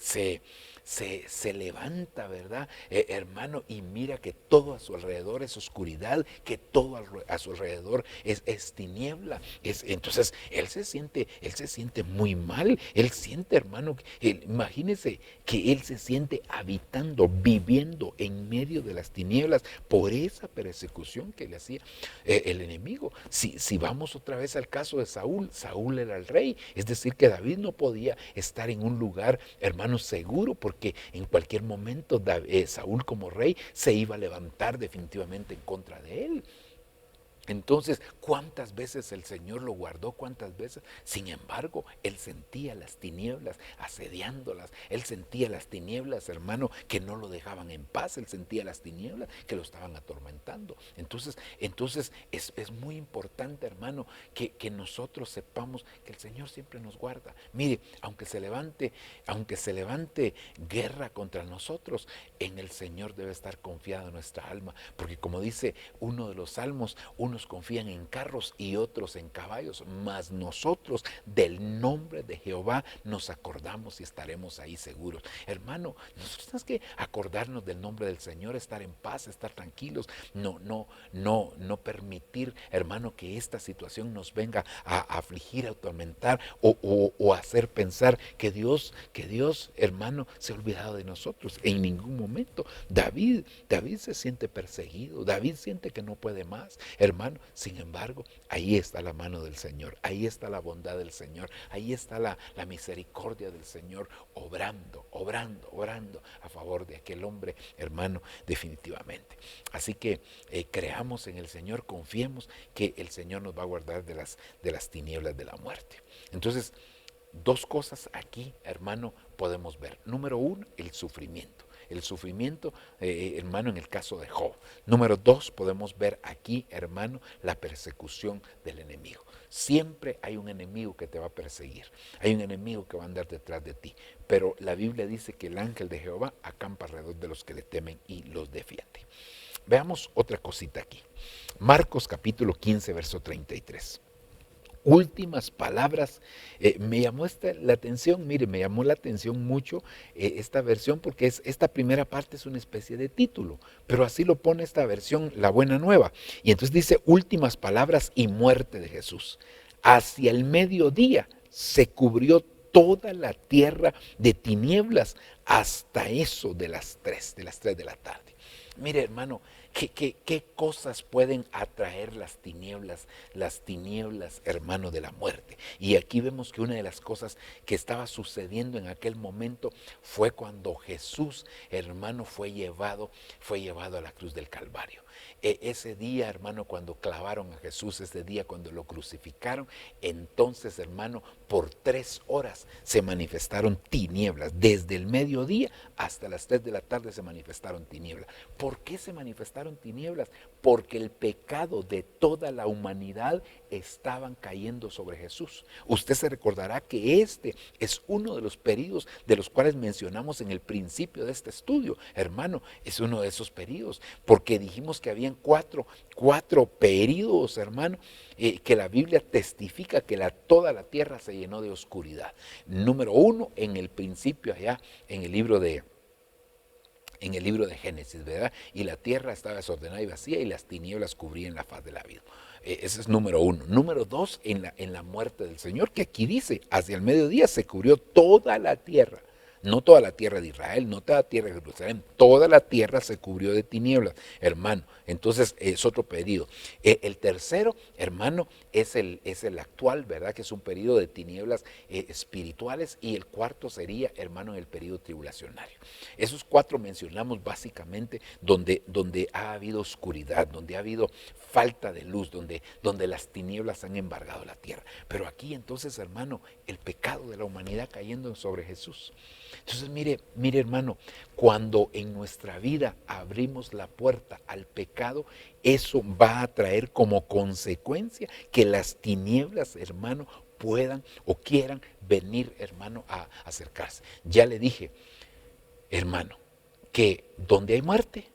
levanta, ¿verdad? Hermano, y mira que todo a su alrededor es oscuridad, que todo a su alrededor es tiniebla. Entonces, él se siente muy mal. Él siente, hermano, imagínese que él se siente viviendo en medio de las tinieblas por esa persecución que le hacía el enemigo. Si vamos otra vez al caso de Saúl era el rey, es decir, que David no podía estar en un lugar, hermano, seguro, porque en cualquier momento Saúl como rey se iba a levantar definitivamente en contra de él. Entonces, ¿cuántas veces el Señor lo guardó? ¿Cuántas veces? Sin embargo, él sentía las tinieblas asediándolas. Él sentía las tinieblas, hermano, que no lo dejaban en paz. Él sentía las tinieblas que lo estaban atormentando. Entonces es muy importante, hermano, que nosotros sepamos que el Señor siempre nos guarda. Mire, aunque se levante guerra contra nosotros, en el Señor debe estar confiada nuestra alma. Porque como dice uno de los salmos, uno Unos confían en carros y otros en caballos, mas nosotros del nombre de Jehová nos acordamos y estaremos ahí seguros. Hermano, nosotros tenemos que acordarnos del nombre del Señor, estar en paz, estar tranquilos, no permitir, hermano, que esta situación nos venga a afligir, a atormentar o hacer pensar que Dios, hermano, se ha olvidado de nosotros. En ningún momento. David se siente perseguido, David siente que no puede más, hermano. Sin embargo, ahí está la mano del Señor, ahí está la bondad del Señor, ahí está la misericordia del Señor obrando a favor de aquel hombre, hermano, definitivamente. Así que creamos en el Señor, confiemos que el Señor nos va a guardar de las tinieblas de la muerte. Entonces, dos cosas aquí, hermano, podemos ver. Número uno, el sufrimiento. El sufrimiento, hermano, en el caso de Job. Número dos, podemos ver aquí, hermano, la persecución del enemigo. Siempre hay un enemigo que te va a perseguir. Hay un enemigo que va a andar detrás de ti. Pero la Biblia dice que el ángel de Jehová acampa alrededor de los que le temen y los defiende. Veamos otra cosita aquí. Marcos capítulo 15, verso 33. Últimas palabras. Me llamó la atención, mire, me llamó la atención mucho esta versión, porque esta primera parte es una especie de título, pero así lo pone esta versión, la Buena Nueva. Y entonces dice últimas palabras y muerte de Jesús. Hacia el mediodía se cubrió toda la tierra de tinieblas hasta eso de las 3 de la tarde. Mire, hermano, ¿qué cosas pueden atraer las tinieblas, hermano, de la muerte? Y aquí vemos que una de las cosas que estaba sucediendo en aquel momento fue cuando Jesús, hermano, fue llevado a la cruz del Calvario. Ese día, hermano, cuando clavaron a Jesús, ese día cuando lo crucificaron, entonces, hermano, por 3 horas se manifestaron tinieblas. Desde el mediodía hasta las 3 de la tarde se manifestaron tinieblas. ¿Por qué se manifestaron tinieblas? Porque el pecado de toda la humanidad estaban cayendo sobre Jesús. Usted se recordará que este es uno de los periodos de los cuales mencionamos en el principio de este estudio. Hermano, es uno de esos periodos, porque dijimos que habían cuatro periodos, hermano, que la Biblia testifica que toda la tierra se llenó de oscuridad. Número 1, en el principio, allá en el libro de Génesis, ¿verdad? Y la tierra estaba desordenada y vacía y las tinieblas cubrían la faz del abismo. Ese es número 1. Número 2, en la muerte del Señor, que aquí dice, hacia el mediodía se cubrió toda la tierra. No toda la tierra de Israel, no toda la tierra de Jerusalén, toda la tierra se cubrió de tinieblas, hermano. Entonces es otro periodo. El tercero, hermano, es el actual, ¿verdad? Que es un periodo de tinieblas espirituales. Y el cuarto sería, hermano, en el periodo tribulacionario. Esos 4 mencionamos básicamente donde ha habido oscuridad, donde ha habido falta de luz, donde las tinieblas han embargado la tierra. Pero aquí entonces, hermano, el pecado de la humanidad cayendo sobre Jesús. Entonces mire hermano, cuando en nuestra vida abrimos la puerta al pecado, eso va a traer como consecuencia que las tinieblas, hermano, puedan o quieran venir, hermano, a acercarse. Ya le dije, hermano, que donde hay muerte,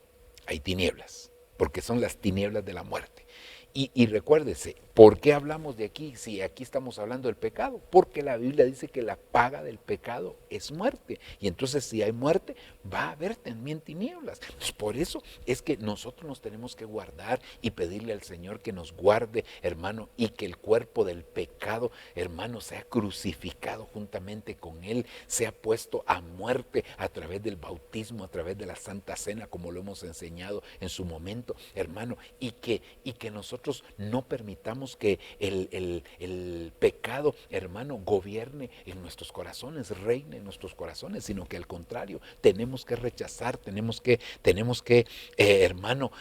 hay tinieblas, porque son las tinieblas de la muerte. Y recuérdese, ¿por qué hablamos de aquí si aquí estamos hablando del pecado? Porque la Biblia dice que la paga del pecado es muerte. Y entonces si hay muerte, va a haber también tinieblas. Entonces, por eso es que nosotros nos tenemos que guardar y pedirle al Señor que nos guarde, hermano, y que el cuerpo del pecado, hermano, sea crucificado juntamente con Él, sea puesto a muerte a través del bautismo, a través de la Santa Cena, como lo hemos enseñado en su momento, hermano, y que nosotros no permitamos que el pecado, hermano, gobierne en nuestros corazones, reine en nuestros corazones, sino que al contrario, tenemos que rechazar, tenemos que hermano,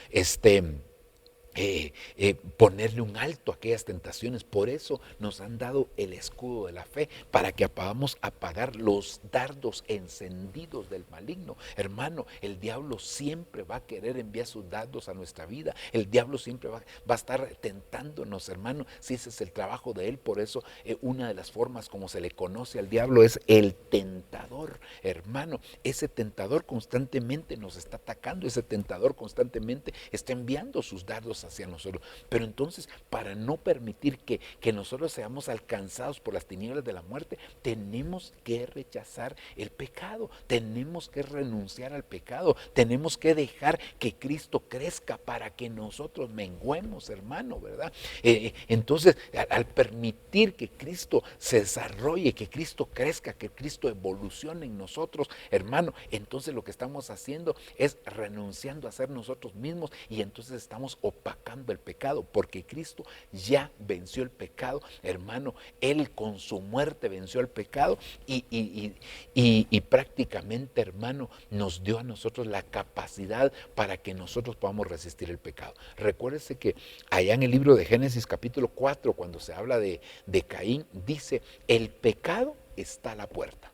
ponerle un alto a aquellas tentaciones. Por eso nos han dado el escudo de la fe, para que podamos apagar los dardos encendidos del maligno. Hermano, el diablo siempre va a querer enviar sus dardos a nuestra vida. El diablo siempre va a estar tentándonos, hermano, si ese es el trabajo de él. Por eso una de las formas como se le conoce al diablo es el tentador, hermano. Ese tentador constantemente nos está atacando, ese tentador constantemente está enviando sus dardos hacia nosotros. Pero entonces, para no permitir que nosotros seamos alcanzados por las tinieblas de la muerte, tenemos que rechazar el pecado, tenemos que renunciar al pecado, tenemos que dejar que Cristo crezca para que nosotros menguemos, hermano, ¿verdad? Entonces, al permitir que Cristo se desarrolle, que Cristo crezca, que Cristo evolucione en nosotros, hermano, entonces lo que estamos haciendo es renunciando a ser nosotros mismos, y entonces estamos opacando el pecado, porque Cristo ya venció el pecado, hermano. Él con su muerte venció el pecado y prácticamente, hermano, nos dio a nosotros la capacidad para que nosotros podamos resistir el pecado. Recuérdese que allá en el libro de Génesis capítulo 4, cuando se habla de Caín, dice: el pecado está a la puerta,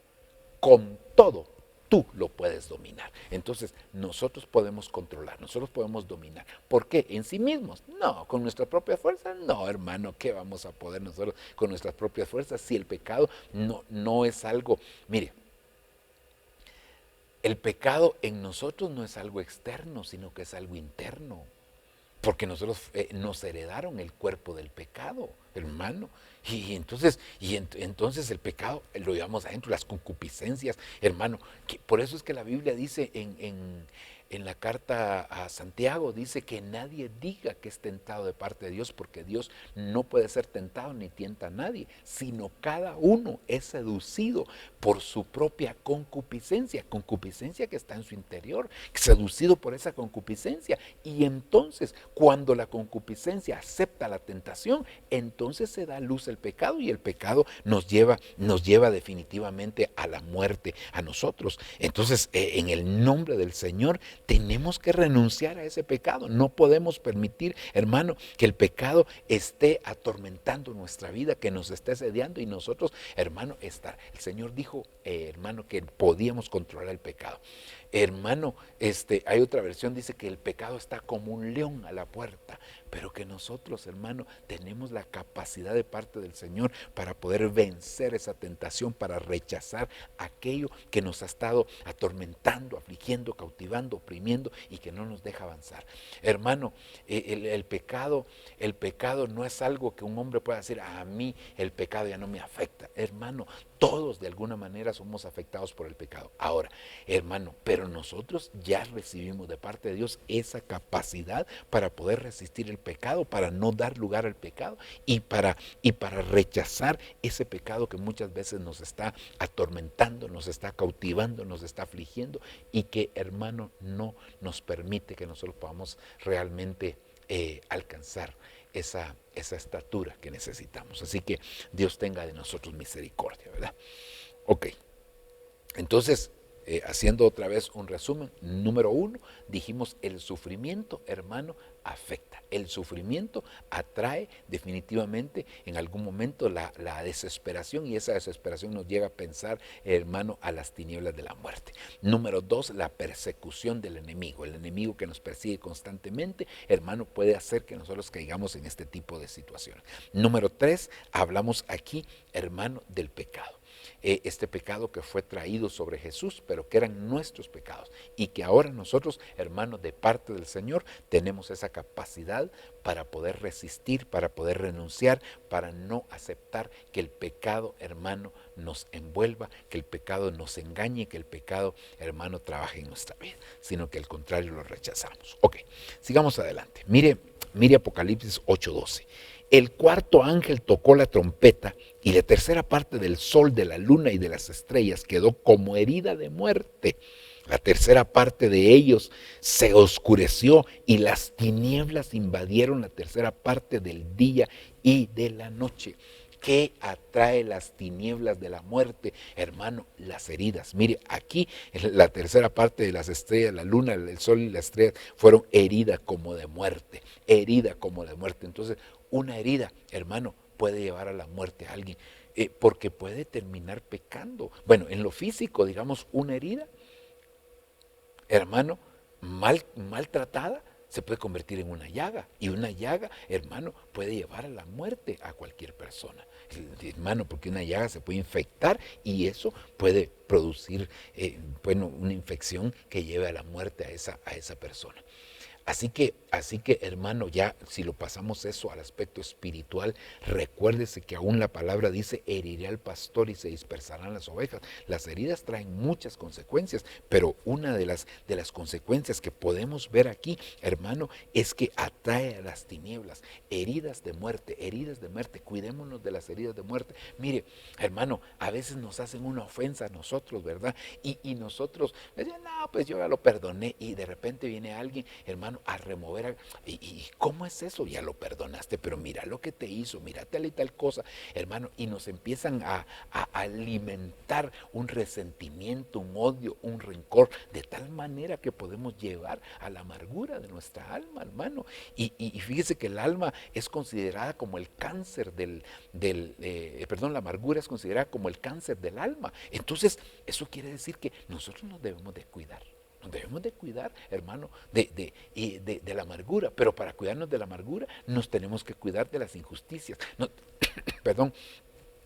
con todo tú lo puedes dominar. Entonces nosotros podemos controlar, nosotros podemos dominar. ¿Por qué? ¿En sí mismos? No. ¿Con nuestra propia fuerza? No, hermano. ¿Qué vamos a poder nosotros con nuestras propias fuerzas si el pecado no es algo? Mire, el pecado en nosotros no es algo externo, sino que es algo interno. Porque nosotros nos heredaron el cuerpo del pecado, hermano. Y entonces el pecado lo llevamos adentro, las concupiscencias, hermano. Por eso es que la Biblia dice en la carta a Santiago, dice que nadie diga que es tentado de parte de Dios, porque Dios no puede ser tentado ni tienta a nadie, sino cada uno es seducido por su propia concupiscencia que está en su interior, seducido por esa concupiscencia. Y entonces, cuando la concupiscencia acepta la tentación, entonces se da a luz el pecado, y el pecado nos lleva definitivamente a la muerte a nosotros. Entonces, en el nombre del Señor, tenemos que renunciar a ese pecado. No podemos permitir, hermano, que el pecado esté atormentando nuestra vida, que nos esté asediando, y nosotros, hermano, estar. El Señor dijo, hermano, que podíamos controlar el pecado. Hermano, hay otra versión, dice que el pecado está como un león a la puerta, pero que nosotros, hermano, tenemos la capacidad de parte del Señor para poder vencer esa tentación, para rechazar aquello que nos ha estado atormentando, afligiendo, cautivando, oprimiendo, y que no nos deja avanzar. Hermano, el pecado no es algo que un hombre pueda decir: a mí el pecado ya no me afecta. Hermano, todos de alguna manera somos afectados por el pecado. Ahora, hermano, pero nosotros ya recibimos de parte de Dios esa capacidad para poder resistir el pecado, para no dar lugar al pecado, y para rechazar ese pecado que muchas veces nos está atormentando, nos está cautivando, nos está afligiendo, y que, hermano, no nos permite que nosotros podamos realmente alcanzar esa estatura que necesitamos. Así que Dios tenga de nosotros misericordia, ¿verdad? Ok, entonces, haciendo otra vez un resumen, número 1, dijimos: el sufrimiento, hermano, afecta. El sufrimiento atrae definitivamente en algún momento la desesperación, y esa desesperación nos llega a pensar, hermano, a las tinieblas de la muerte. Número 2, la persecución del enemigo. El enemigo que nos persigue constantemente, hermano, puede hacer que nosotros caigamos en este tipo de situaciones. Número 3, hablamos aquí, hermano, del pecado. Este pecado que fue traído sobre Jesús, pero que eran nuestros pecados, y que ahora nosotros, hermanos, de parte del Señor, tenemos esa capacidad para poder resistir, para poder renunciar, para no aceptar que el pecado, hermano, nos envuelva, que el pecado nos engañe, que el pecado, hermano, trabaje en nuestra vida, sino que al contrario lo rechazamos. Ok, sigamos adelante. Mire Apocalipsis 8:12. El cuarto ángel tocó la trompeta, y la tercera parte del sol, de la luna y de las estrellas quedó como herida de muerte. La tercera parte de ellos se oscureció, y las tinieblas invadieron la tercera parte del día y de la noche. ¿Qué atrae las tinieblas de la muerte, hermano? Las heridas. Mire, aquí la tercera parte de las estrellas, la luna, el sol y las estrellas fueron heridas como de muerte, herida como de muerte. Entonces, una herida, hermano, puede llevar a la muerte a alguien, porque puede terminar pecando. Bueno, en lo físico, digamos, una herida, hermano, maltratada, se puede convertir en una llaga, y una llaga, hermano, puede llevar a la muerte a cualquier persona, hermano, porque una llaga se puede infectar, y eso puede producir una infección que lleve a la muerte a esa persona. Así que, hermano, ya si lo pasamos eso al aspecto espiritual, recuérdese que aún la palabra dice, heriré al pastor y se dispersarán las ovejas. Las heridas traen muchas consecuencias, pero una de las consecuencias que podemos ver aquí, hermano, es que atrae a las tinieblas, heridas de muerte, cuidémonos de las heridas de muerte. Mire, hermano, a veces nos hacen una ofensa a nosotros, ¿verdad? Y nosotros, no, pues yo ya lo perdoné, y de repente viene alguien, hermano, a remover, ¿y cómo es eso? Ya lo perdonaste, pero mira lo que te hizo, mira tal y tal cosa, hermano, y nos empiezan a alimentar un resentimiento, un odio, un rencor, de tal manera que podemos llevar a la amargura de nuestra alma, hermano. Y fíjese que el alma es considerada como el cáncer la amargura es considerada como el cáncer del alma. Entonces, eso quiere decir que nosotros nos debemos de cuidar. Nos debemos de cuidar, hermano, de la amargura, pero para cuidarnos de la amargura nos tenemos que cuidar de las injusticias. Perdón.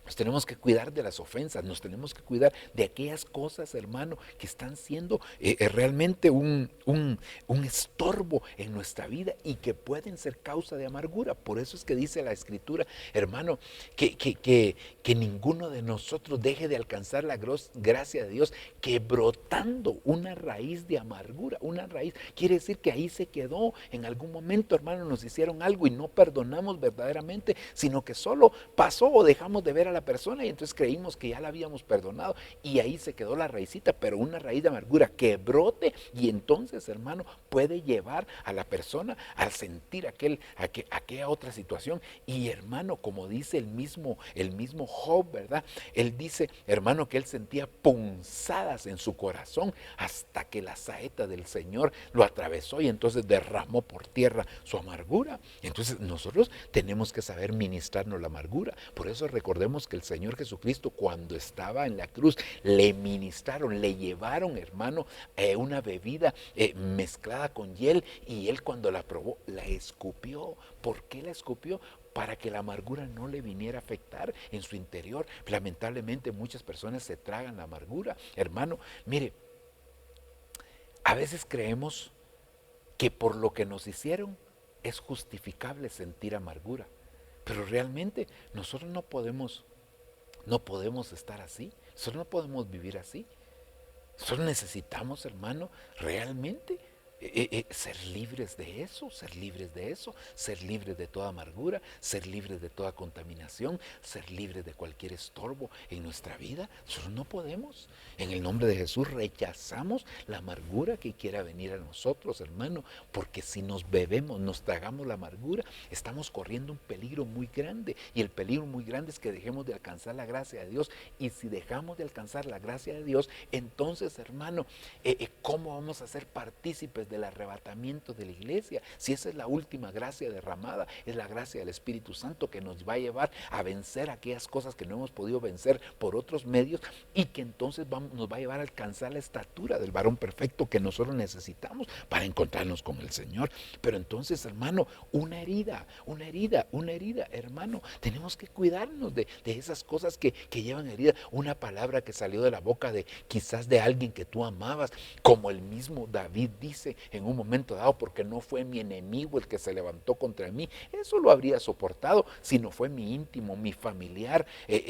Nos tenemos que cuidar de las ofensas, nos tenemos que cuidar de aquellas cosas, hermano, que están siendo realmente un estorbo en nuestra vida y que pueden ser causa de amargura. Por eso es que dice la Escritura, hermano, que ninguno de nosotros deje de alcanzar la gracia de Dios, que brotando una raíz de amargura, una raíz, quiere decir que ahí se quedó. En algún momento, hermano, nos hicieron algo y no perdonamos verdaderamente, sino que solo pasó o dejamos de ver a la persona y entonces creímos que ya la habíamos perdonado y ahí se quedó la raícita, pero una raíz de amargura que brote y entonces, hermano, puede llevar a la persona a sentir aquella otra situación. Y hermano, como dice el mismo Job, ¿verdad? Él dice, hermano, que él sentía punzadas en su corazón hasta que la saeta del Señor lo atravesó y entonces derramó por tierra su amargura. Entonces nosotros tenemos que saber ministrarnos la amargura. Por eso recordemos que el Señor Jesucristo, cuando estaba en la cruz, le ministraron, le llevaron, hermano, una bebida mezclada con hiel, y él cuando la probó, la escupió. ¿Por qué la escupió? Para que la amargura no le viniera a afectar en su interior. Lamentablemente muchas personas se tragan la amargura. Hermano, mire, a veces creemos que por lo que nos hicieron es justificable sentir amargura, pero realmente nosotros no podemos estar así, nosotros no podemos vivir así. Nosotros necesitamos, hermano, realmente ser libres de eso, ser libres de toda amargura, ser libres de toda contaminación, ser libres de cualquier estorbo en nuestra vida. Nosotros no podemos. En el nombre de Jesús rechazamos la amargura que quiera venir a nosotros, hermano, porque si nos tragamos la amargura, estamos corriendo un peligro muy grande, y el peligro muy grande es que dejemos de alcanzar la gracia de Dios. Y si dejamos de alcanzar la gracia de Dios, entonces, hermano, ¿cómo vamos a ser partícipes del arrebatamiento de la iglesia? Si esa es la última gracia derramada, es la gracia del Espíritu Santo, que nos va a llevar a vencer aquellas cosas que no hemos podido vencer por otros medios, y que entonces nos va a llevar a alcanzar la estatura del varón perfecto que nosotros necesitamos para encontrarnos con el Señor. Pero entonces, hermano, una herida, hermano, tenemos que cuidarnos de esas cosas que llevan herida. Una palabra que salió de la boca de quizás de alguien que tú amabas, como el mismo David dice en un momento dado, porque no fue mi enemigo el que se levantó contra mí, eso lo habría soportado si no fue mi íntimo, mi familiar,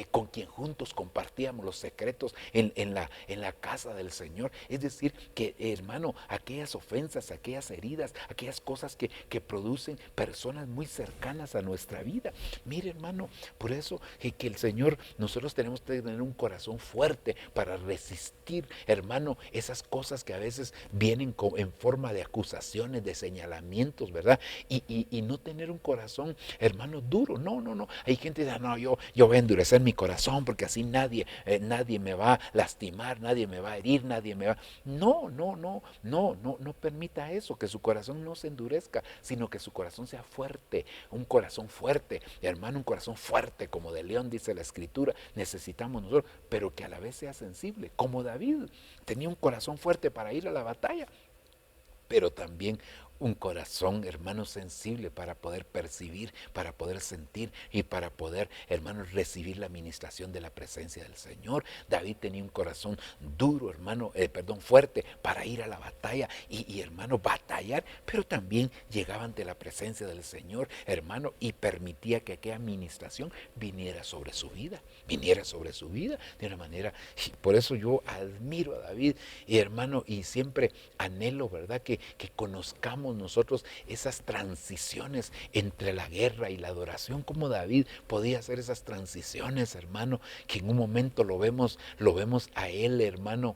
con quien juntos compartíamos los secretos en la casa del Señor. Es decir, que, hermano, aquellas ofensas, aquellas heridas, aquellas cosas que producen personas muy cercanas a nuestra vida. Mire, hermano, por eso que el Señor, nosotros tenemos que tener un corazón fuerte para resistir, hermano, esas cosas que a veces vienen en forma de acusaciones, de señalamientos, ¿verdad? Y no tener un corazón, hermano, duro. No. Hay gente que dice, no, yo voy a endurecer mi corazón porque así nadie me va a lastimar, nadie me va a herir, nadie me va... No permita eso, que su corazón no se endurezca, sino que su corazón sea fuerte, un corazón fuerte, hermano, un corazón fuerte como de león, dice la Escritura, necesitamos nosotros, pero que a la vez sea sensible, como David tenía un corazón fuerte para ir a la batalla, pero también un corazón, hermano, sensible para poder percibir, para poder sentir y para poder, hermano, recibir la administración de la presencia del Señor. David tenía un corazón duro, hermano, fuerte para ir a la batalla y, hermano, batallar, pero también llegaba ante la presencia del Señor, hermano, y permitía que aquella administración viniera sobre su vida de una manera. Y por eso yo admiro a David, y hermano, y siempre anhelo, ¿verdad?, que conozcamos nosotros esas transiciones entre la guerra y la adoración, como David podía hacer esas transiciones, hermano, que en un momento lo vemos a él, hermano,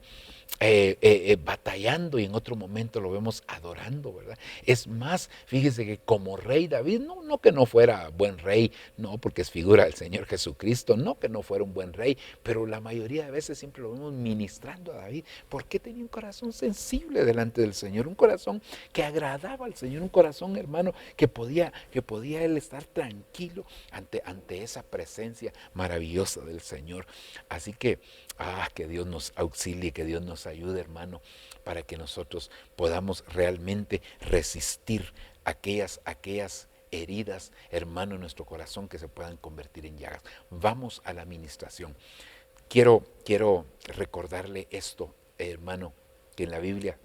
batallando, y en otro momento lo vemos adorando, ¿verdad? Es más, fíjese que como rey David, no que no fuera buen rey, no, porque es figura del Señor Jesucristo, no que no fuera un buen rey, pero la mayoría de veces siempre lo vemos ministrando a David, porque tenía un corazón sensible delante del Señor, un corazón que agradaba al Señor, un corazón, hermano, que podía él estar tranquilo ante esa presencia maravillosa del Señor. Así que, que Dios nos auxilie, que Dios nos ayude, hermano, para que nosotros podamos realmente resistir aquellas heridas, hermano, en nuestro corazón, que se puedan convertir en llagas. Vamos a la administración. Quiero recordarle esto, hermano, que en la Biblia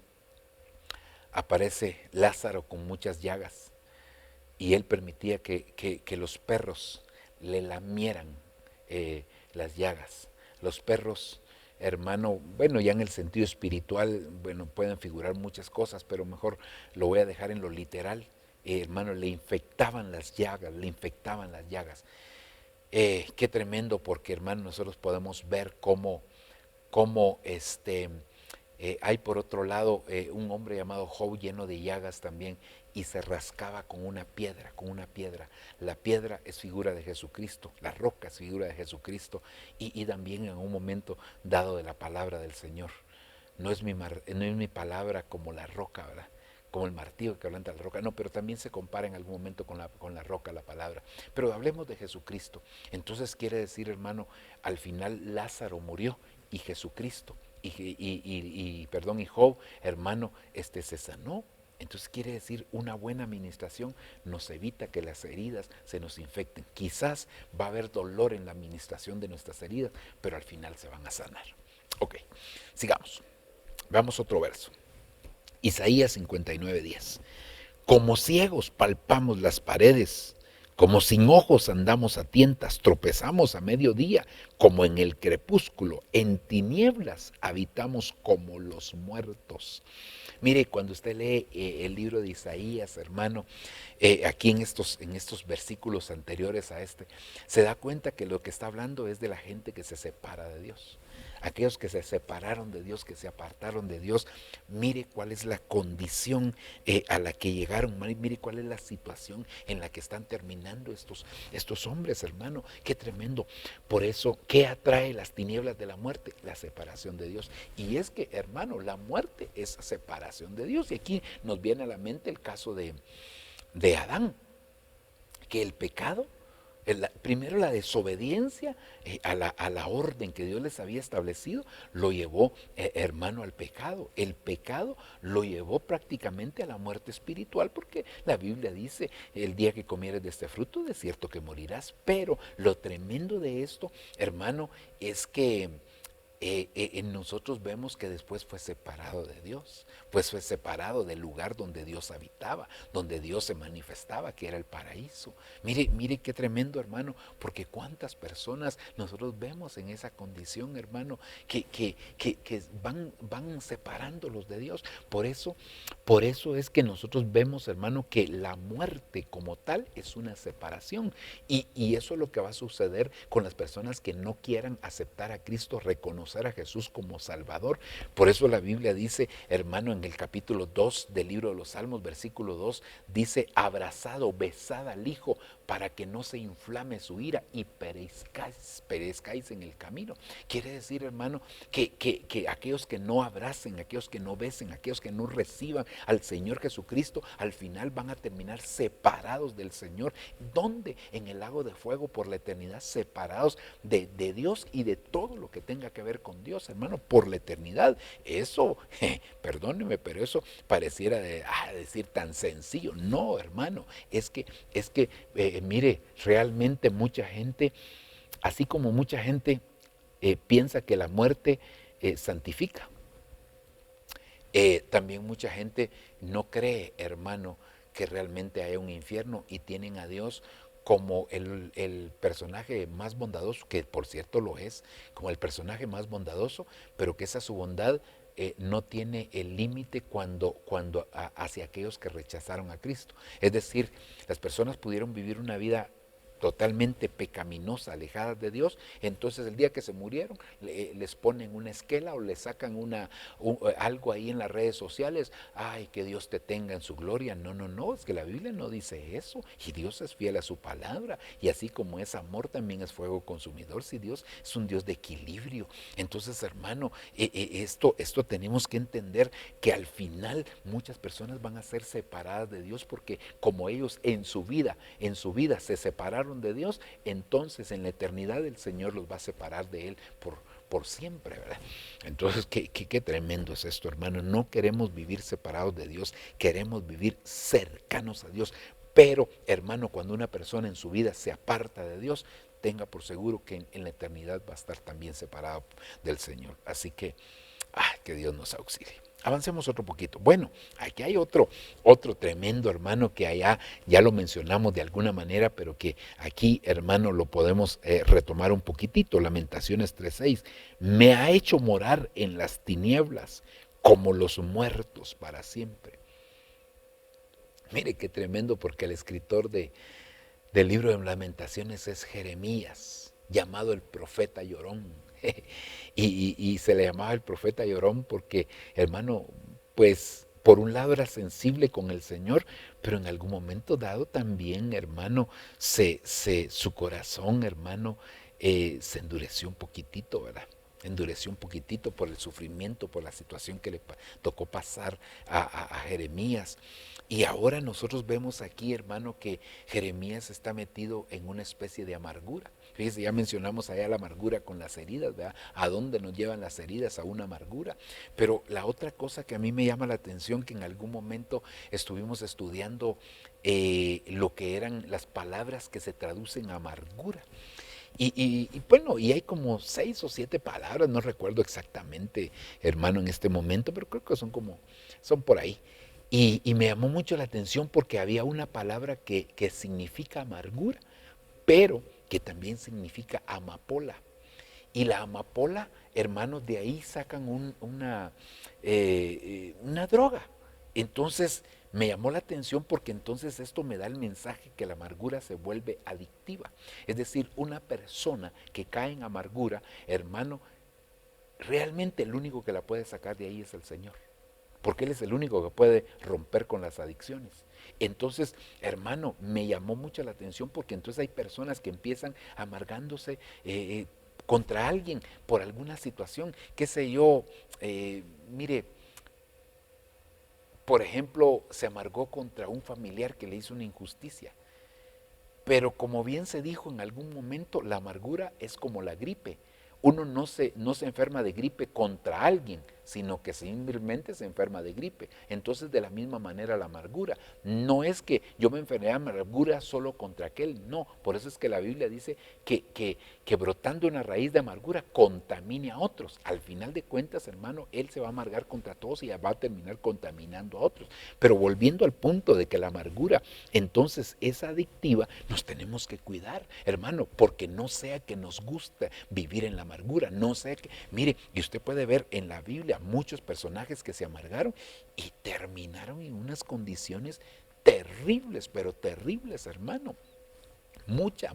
aparece Lázaro con muchas llagas, y él permitía que los perros le lamieran las llagas. Los perros, hermano, bueno, ya en el sentido espiritual, bueno, pueden figurar muchas cosas, pero mejor lo voy a dejar en lo literal. Hermano, le infectaban las llagas. Qué tremendo, porque, hermano, nosotros podemos ver cómo hay por otro lado un hombre llamado Job, lleno de llagas también, y se rascaba con una piedra. La piedra es figura de Jesucristo, la roca es figura de Jesucristo, y también en un momento dado de la palabra del Señor. No es mi palabra como la roca, ¿verdad?, como el martillo que hablanta la roca, no, pero también se compara en algún momento con la roca, la palabra. Pero hablemos de Jesucristo. Entonces quiere decir, hermano, al final Lázaro murió, y Jesucristo, y Job, hermano, se sanó. Entonces quiere decir, una buena administración nos evita que las heridas se nos infecten. Quizás va a haber dolor en la administración de nuestras heridas, pero al final se van a sanar. Ok, sigamos. Veamos otro verso. Isaías 59:10. Como ciegos palpamos las paredes, como sin ojos andamos a tientas, tropezamos a mediodía, como en el crepúsculo, en tinieblas habitamos como los muertos. Mire, cuando usted lee el libro de Isaías, hermano, aquí en estos versículos anteriores a se da cuenta que lo que está hablando es de la gente que se separa de Dios. Aquellos que se separaron de Dios, que se apartaron de Dios. Mire cuál es la condición a la que llegaron, mire cuál es la situación en la que están terminando estos hombres, hermano. Qué tremendo. Por eso, ¿qué atrae las tinieblas de la muerte? La separación de Dios. Y es que, hermano, la muerte es separación de Dios. Y aquí nos viene a la mente el caso de Adán, que el pecado, primero la desobediencia a la orden que Dios les había establecido, lo llevó, hermano, al pecado. El pecado lo llevó prácticamente a la muerte espiritual, porque la Biblia dice, el día que comieres de este fruto, de cierto que morirás. Pero lo tremendo de esto, hermano, es que en nosotros vemos que después fue separado de Dios, pues fue separado del lugar donde Dios habitaba, donde Dios se manifestaba, que era el paraíso. Mire qué tremendo, hermano, porque cuántas personas nosotros vemos en esa condición, hermano, que van separándolos de Dios. Por eso es que nosotros vemos, hermano, que la muerte como tal es una separación, y eso es lo que va a suceder con las personas que no quieran aceptar a Cristo, reconocer a Jesús como Salvador. Por eso la Biblia dice, hermano, en el capítulo 2 del libro de los Salmos, versículo 2, dice: abrazado, besad al Hijo, para que no se inflame su ira y perezcáis en el camino. Quiere decir, hermano, que aquellos que no abracen, aquellos que no besen, aquellos que no reciban al Señor Jesucristo, al final van a terminar separados del Señor. ¿Dónde? En el lago de fuego por la eternidad, separados de Dios y de todo lo que tenga que ver con Dios, hermano, por la eternidad. Eso, perdóneme, pero eso pareciera decir tan sencillo. No, hermano, es que mire, realmente mucha gente, así como mucha gente piensa que la muerte santifica, también mucha gente no cree, hermano, que realmente hay un infierno y tienen a Dios como el personaje más bondadoso, que por cierto lo es, como el personaje más bondadoso, pero que esa su bondad no tiene el límite cuando hacia aquellos que rechazaron a Cristo. Es decir, las personas pudieron vivir una vida totalmente pecaminosa, alejadas de Dios, entonces el día que se murieron les ponen una esquela o les sacan algo ahí en las redes sociales, ay, que Dios te tenga en su gloria. No, es que la Biblia no dice eso, y Dios es fiel a su palabra, y así como es amor, también es fuego consumidor. Si Dios es un Dios de equilibrio, entonces, hermano, esto tenemos que entender, que al final muchas personas van a ser separadas de Dios, porque como ellos en su vida se separaron de Dios, entonces en la eternidad el Señor los va a separar de Él por siempre, ¿verdad? Entonces, qué tremendo es esto, hermano. No queremos vivir separados de Dios, queremos vivir cercanos a Dios. Pero, hermano, cuando una persona en su vida se aparta de Dios, tenga por seguro que en la eternidad va a estar también separado del Señor. Así que, que Dios nos auxilie. Avancemos otro poquito. Bueno, aquí hay otro tremendo, hermano, que allá ya lo mencionamos de alguna manera, pero que aquí, hermano, lo podemos retomar un poquitito. Lamentaciones 3:6. Me ha hecho morar en las tinieblas como los muertos para siempre. Mire qué tremendo, porque el escritor del libro de Lamentaciones es Jeremías, llamado el profeta llorón. Y se le llamaba el profeta llorón porque, hermano, pues por un lado era sensible con el Señor, pero en algún momento dado también, hermano, su corazón, hermano, se endureció un poquitito, ¿verdad? Endureció un poquitito por el sufrimiento, por la situación que le tocó pasar a Jeremías. Y ahora nosotros vemos aquí, hermano, que Jeremías está metido en una especie de amargura. Fíjese, ya mencionamos allá la amargura con las heridas, ¿verdad? ¿A dónde nos llevan las heridas? A una amargura. Pero la otra cosa que a mí me llama la atención, que en algún momento estuvimos estudiando lo que eran las palabras que se traducen a amargura. Y bueno, y hay como 6 o 7 palabras, no recuerdo exactamente, hermano, en este momento, pero creo que son por ahí. Y me llamó mucho la atención porque había una palabra que significa amargura, pero que también significa amapola. Y la amapola, hermanos, de ahí sacan una droga. Entonces me llamó la atención porque entonces esto me da el mensaje que la amargura se vuelve adictiva. Es decir, una persona que cae en amargura, hermano, realmente el único que la puede sacar de ahí es el Señor. Porque Él es el único que puede romper con las adicciones. Entonces, hermano, me llamó mucho la atención porque entonces hay personas que empiezan amargándose contra alguien por alguna situación, qué sé yo, mire, por ejemplo, se amargó contra un familiar que le hizo una injusticia. Pero como bien se dijo en algún momento, la amargura es como la gripe. Uno no se enferma de gripe contra alguien, sino que simplemente se enferma de gripe. Entonces, de la misma manera la amargura. No es que yo me enfermé de amargura solo contra aquel, no. Por eso es que la Biblia dice que brotando una raíz de amargura contamine a otros. Al final de cuentas, hermano, él se va a amargar contra todos y va a terminar contaminando a otros. Pero volviendo al punto de que la amargura entonces es adictiva, nos tenemos que cuidar, hermano, porque no sea que nos guste vivir en la amargura, no sea que, mire, y usted puede ver en la Biblia muchos personajes que se amargaron y terminaron en unas condiciones terribles, pero terribles, hermano. Muchos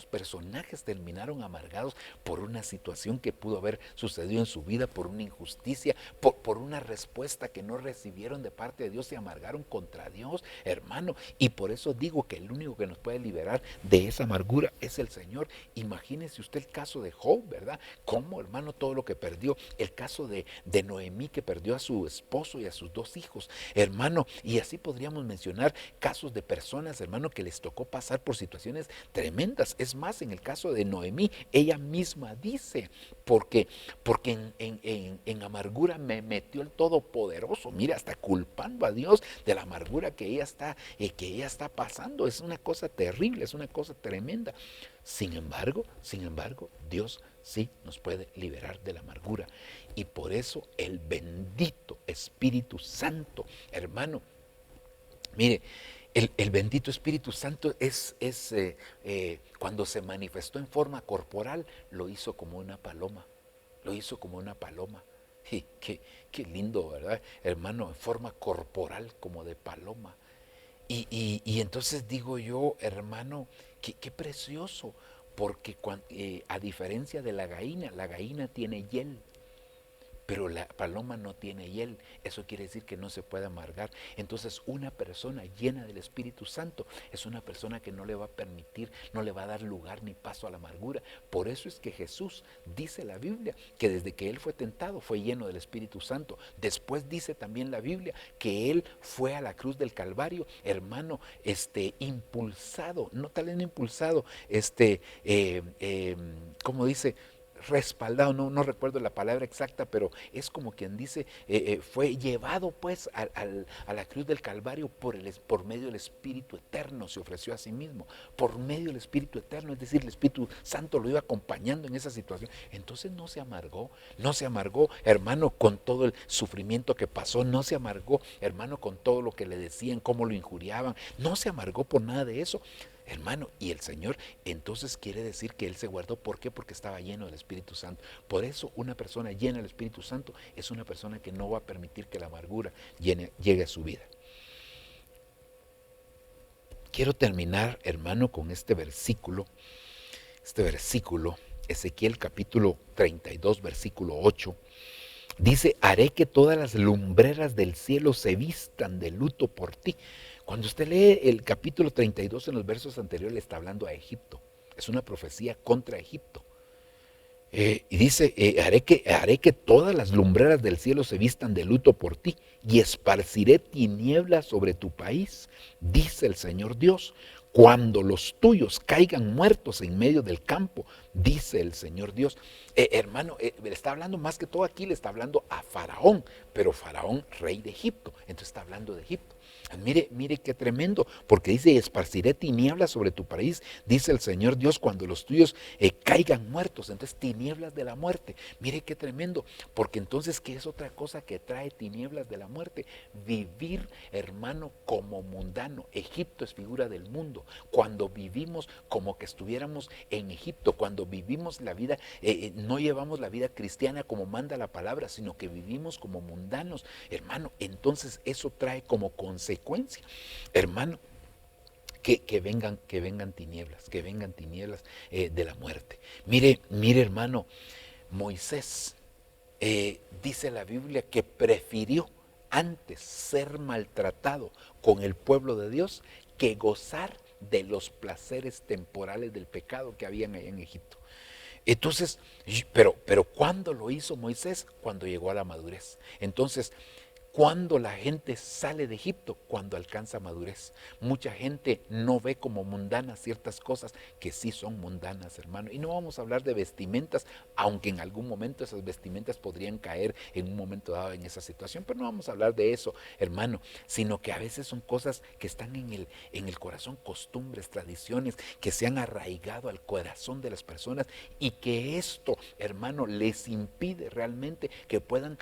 personajes terminaron amargados por una situación que pudo haber sucedido en su vida, por una injusticia, por una respuesta que no recibieron de parte de Dios, se amargaron contra Dios, hermano. Y por eso digo que el único que nos puede liberar de esa amargura es el Señor. Imagínese usted el caso de Job, ¿verdad? Cómo, hermano, todo lo que perdió. El caso de Noemí, que perdió a su esposo y a sus 2 hijos, hermano. Y así podríamos mencionar casos de personas, hermano, que les tocó pasar por situaciones tremendas. Es más, en el caso de Noemí, ella misma dice, porque en amargura me metió el Todopoderoso. Mira, hasta culpando a Dios de la amargura que ella está pasando. Es una cosa terrible, es una cosa tremenda. Sin embargo, Dios sí nos puede liberar de la amargura. Y por eso el bendito Espíritu Santo, hermano, mire, el bendito Espíritu Santo es cuando se manifestó en forma corporal, lo hizo como una paloma. Y qué lindo, ¿verdad? Hermano, en forma corporal como de paloma. Y entonces digo yo, hermano, qué precioso, porque a diferencia de la gallina tiene hiel, pero la paloma no tiene hiel. Eso quiere decir que no se puede amargar. Entonces una persona llena del Espíritu Santo es una persona que no le va a permitir, no le va a dar lugar ni paso a la amargura. Por eso es que Jesús, dice la Biblia, que desde que Él fue tentado fue lleno del Espíritu Santo. Después dice también la Biblia que Él fue a la cruz del Calvario, hermano, impulsado, no tal vez no impulsado, ¿cómo dice? Respaldado, no recuerdo la palabra exacta, pero es como quien dice, fue llevado pues a la cruz del Calvario por medio del Espíritu Eterno, se ofreció a sí mismo, por medio del Espíritu Eterno, es decir, el Espíritu Santo lo iba acompañando en esa situación. Entonces no se amargó, hermano, con todo el sufrimiento que pasó, no se amargó, hermano, con todo lo que le decían, cómo lo injuriaban, no se amargó por nada de eso. Hermano, y el Señor entonces quiere decir que Él se guardó. ¿Por qué? Porque estaba lleno del Espíritu Santo. Por eso una persona llena del Espíritu Santo es una persona que no va a permitir que la amargura llegue a su vida. Quiero terminar, hermano, con este versículo, Ezequiel capítulo 32, versículo 8. Dice, haré que todas las lumbreras del cielo se vistan de luto por ti. Cuando usted lee el capítulo 32 en los versos anteriores, le está hablando a Egipto. Es una profecía contra Egipto. Y dice, haré que todas las lumbreras del cielo se vistan de luto por ti y esparciré tinieblas sobre tu país, dice el Señor Dios. Cuando los tuyos caigan muertos en medio del campo, dice el Señor Dios. Hermano, le está hablando más que todo aquí, le está hablando a Faraón, pero Faraón, rey de Egipto, entonces está hablando de Egipto. Mire qué tremendo, porque dice, esparciré tinieblas sobre tu país, dice el Señor Dios, cuando los tuyos caigan muertos, entonces tinieblas de la muerte. Mire qué tremendo, porque entonces, ¿qué es otra cosa que trae tinieblas de la muerte? Vivir, hermano, como mundano. Egipto es figura del mundo. Cuando vivimos como que estuviéramos en Egipto, cuando vivimos la vida, no llevamos la vida cristiana como manda la palabra, sino que vivimos como mundanos, hermano, entonces eso trae como consecuencia, hermano, que vengan tinieblas, de la muerte. Mire, hermano, Moisés, dice la Biblia que prefirió antes ser maltratado con el pueblo de Dios que gozar de los placeres temporales del pecado que habían allá en Egipto. Entonces, pero ¿cuándo lo hizo Moisés? Cuando llegó a la madurez. Entonces, ¿cuándo la gente sale de Egipto? Cuando alcanza madurez. Mucha gente no ve como mundanas ciertas cosas que sí son mundanas, hermano. Y no vamos a hablar de vestimentas, aunque en algún momento esas vestimentas podrían caer en un momento dado en esa situación, pero no vamos a hablar de eso, hermano, sino que a veces son cosas que están en el corazón, costumbres, tradiciones que se han arraigado al corazón de las personas y que esto, hermano, les impide realmente que puedan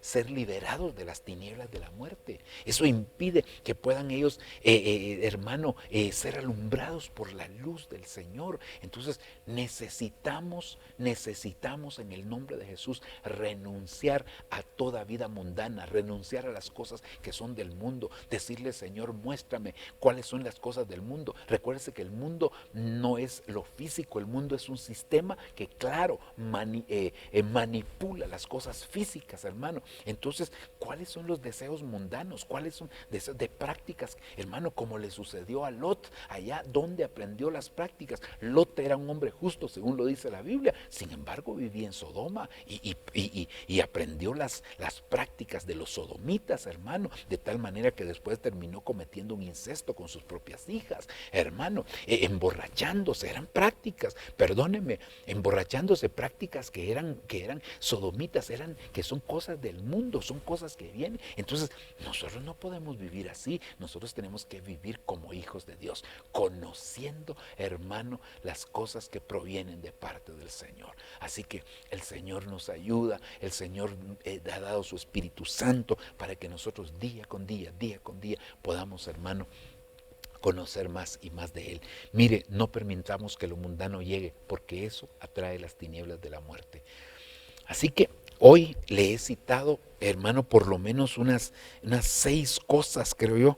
ser liberados atados de las tinieblas de la muerte. Eso impide que puedan ellos, hermano, ser alumbrados por la luz del Señor. Entonces necesitamos en el nombre de Jesús renunciar a toda vida mundana, renunciar a las cosas que son del mundo, decirle: Señor, muéstrame cuáles son las cosas del mundo. Recuérdese que el mundo no es lo físico, el mundo es un sistema que, claro, manipula las cosas físicas, hermano. Entonces, ¿cuáles son los deseos mundanos? ¿Cuáles son deseos de prácticas, hermano? Como le sucedió a Lot, allá donde aprendió las prácticas. Lot era un hombre justo, según lo dice la Biblia. Sin embargo, vivía en Sodoma y aprendió las prácticas de los sodomitas, hermano, de tal manera que después terminó cometiendo un incesto con sus propias hijas, hermano, emborrachándose. Eran prácticas, perdónenme, emborrachándose, prácticas que eran sodomitas, que son cosas del mundo, son cosas que vienen. Entonces nosotros no podemos vivir así. Nosotros tenemos que vivir como hijos de Dios, conociendo, hermano, las cosas que provienen de parte del Señor. Así que el Señor nos ayuda, el Señor ha dado su Espíritu Santo para que nosotros día con día podamos, hermano, conocer más y más de Él. Mire, no permitamos que lo mundano llegue, porque eso atrae las tinieblas de la muerte. Así que hoy le he citado, hermano, por lo menos unas 6 cosas, creo yo,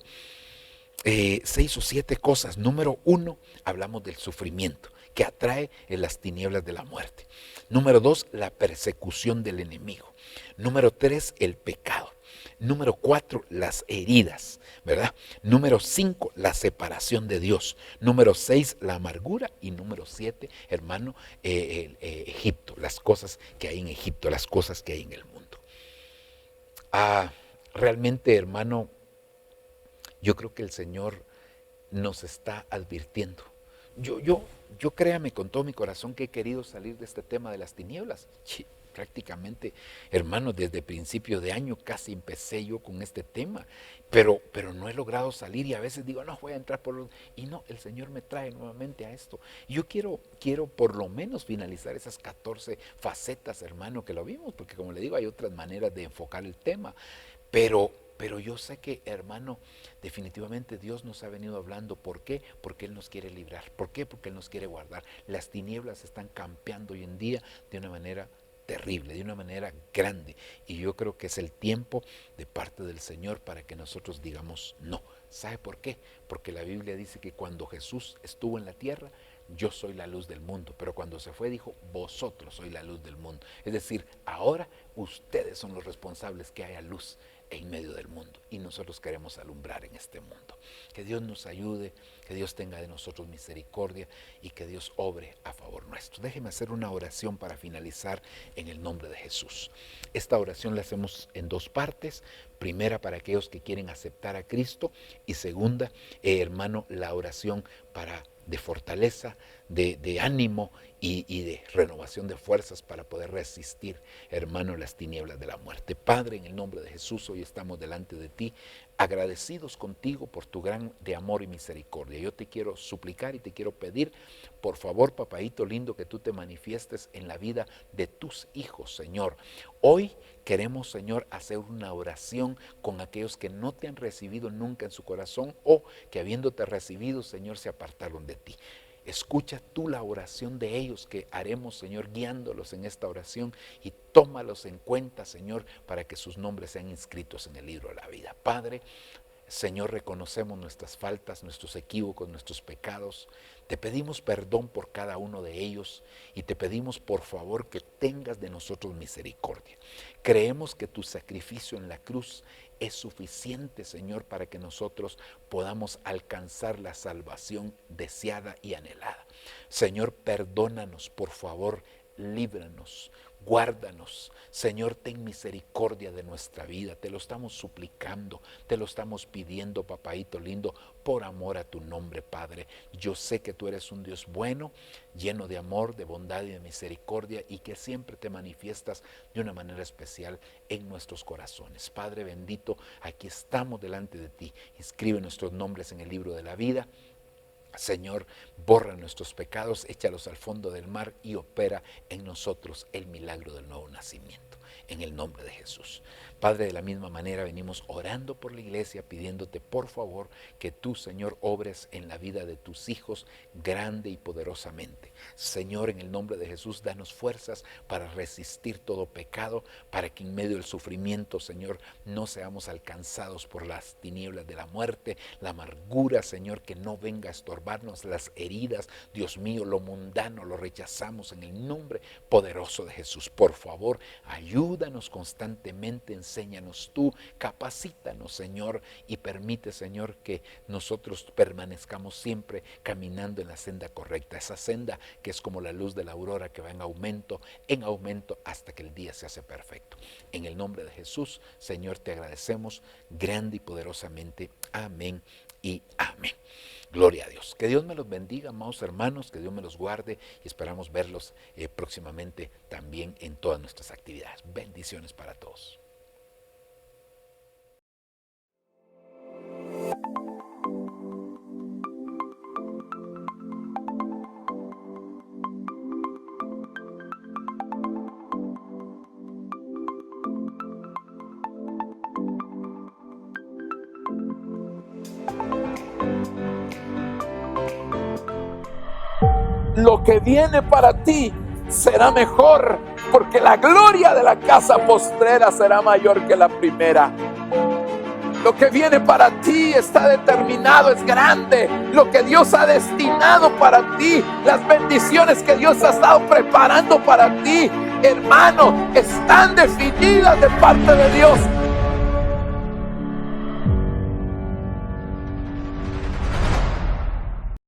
6 o 7 cosas. Número 1, hablamos del sufrimiento que atrae en las tinieblas de la muerte. Número 2, la persecución del enemigo. Número 3, el pecado. Número 4, las heridas, ¿verdad? Número 5, la separación de Dios. Número 6, la amargura. Y número 7, hermano, Egipto, las cosas que hay en Egipto, las cosas que hay en el mundo. Realmente, hermano, yo creo que el Señor nos está advirtiendo. Yo créame con todo mi corazón que he querido salir de este tema de las tinieblas. Prácticamente, hermano, desde principio de año casi empecé yo con este tema, pero no he logrado salir, y a veces digo, no, voy a entrar por los... Y no, el Señor me trae nuevamente a esto. Yo quiero por lo menos finalizar esas 14 facetas, hermano, que lo vimos, porque como le digo, hay otras maneras de enfocar el tema, pero yo sé que, hermano, definitivamente Dios nos ha venido hablando. ¿Por qué? Porque Él nos quiere librar. ¿Por qué? Porque Él nos quiere guardar. Las tinieblas están campeando hoy en día de una manera terrible, de una manera grande, y yo creo que es el tiempo de parte del Señor para que nosotros digamos no. ¿Sabe por qué? Porque la Biblia dice que cuando Jesús estuvo en la tierra, yo soy la luz del mundo, pero cuando se fue dijo, vosotros sois la luz del mundo. Es decir, ahora ustedes son los responsables que haya luz en medio del mundo, y nosotros queremos alumbrar en este mundo. Que Dios nos ayude, que Dios tenga de nosotros misericordia y que Dios obre a favor nuestro. Déjeme hacer una oración para finalizar en el nombre de Jesús. Esta oración la hacemos en 2 partes. Primera, para aquellos que quieren aceptar a Cristo, y segunda, hermano, la oración de fortaleza, de ánimo y de renovación de fuerzas para poder resistir, hermano, las tinieblas de la muerte. Padre, en el nombre de Jesús, hoy estamos delante de ti, agradecidos contigo por tu gran de amor y misericordia. Yo te quiero suplicar y te quiero pedir, por favor, papaíto lindo, que tú te manifiestes en la vida de tus hijos, Señor. Hoy queremos, Señor, hacer una oración con aquellos que no te han recibido nunca en su corazón, o que habiéndote recibido, Señor, se apartaron de ti. Escucha tú la oración de ellos que haremos, Señor, guiándolos en esta oración, y tómalos en cuenta, Señor, para que sus nombres sean inscritos en el libro de la vida. Padre, Señor, reconocemos nuestras faltas, nuestros equívocos, nuestros pecados. Te pedimos perdón por cada uno de ellos, y te pedimos, por favor, que tengas de nosotros misericordia. Creemos que tu sacrificio en la cruz es suficiente, Señor, para que nosotros podamos alcanzar la salvación deseada y anhelada. Señor, perdónanos, por favor, líbranos, guárdanos. Señor, ten misericordia de nuestra vida. Te lo estamos suplicando, te lo estamos pidiendo, papaíto lindo, por amor a tu nombre, Padre. Yo sé que tú eres un Dios bueno, lleno de amor, de bondad y de misericordia, y que siempre te manifiestas de una manera especial en nuestros corazones. Padre bendito, aquí estamos delante de ti. Inscribe nuestros nombres en el libro de la vida. Señor, borra nuestros pecados, échalos al fondo del mar y opera en nosotros el milagro del nuevo nacimiento. en el nombre de Jesús. Padre, de la misma manera venimos orando por la iglesia, pidiéndote por favor que tú, Señor, obres en la vida de tus hijos grande y poderosamente. Señor, en el nombre de Jesús, danos fuerzas para resistir todo pecado, para que en medio del sufrimiento, Señor, no seamos alcanzados por las tinieblas de la muerte, la amargura, Señor, que no venga a estorbarnos, las heridas, Dios mío, lo mundano lo rechazamos en el nombre poderoso de Jesús. Por favor, ayúdanos constantemente, enséñanos tú, capacítanos, Señor, y permite, Señor, que nosotros permanezcamos siempre caminando en la senda correcta, esa senda que es como la luz de la aurora que va en aumento hasta que el día se hace perfecto. En el nombre de Jesús, Señor, te agradecemos grande y poderosamente. Amén y amén. Gloria a Dios. Que Dios me los bendiga, amados hermanos, que Dios me los guarde y esperamos verlos próximamente también en todas nuestras actividades. Bendiciones para todos. Lo que viene para ti será mejor, porque la gloria de la casa postrera será mayor que la primera. Lo que viene para ti está determinado, es grande. Lo que Dios ha destinado para ti, las bendiciones que Dios ha estado preparando para ti, hermano, están definidas de parte de Dios.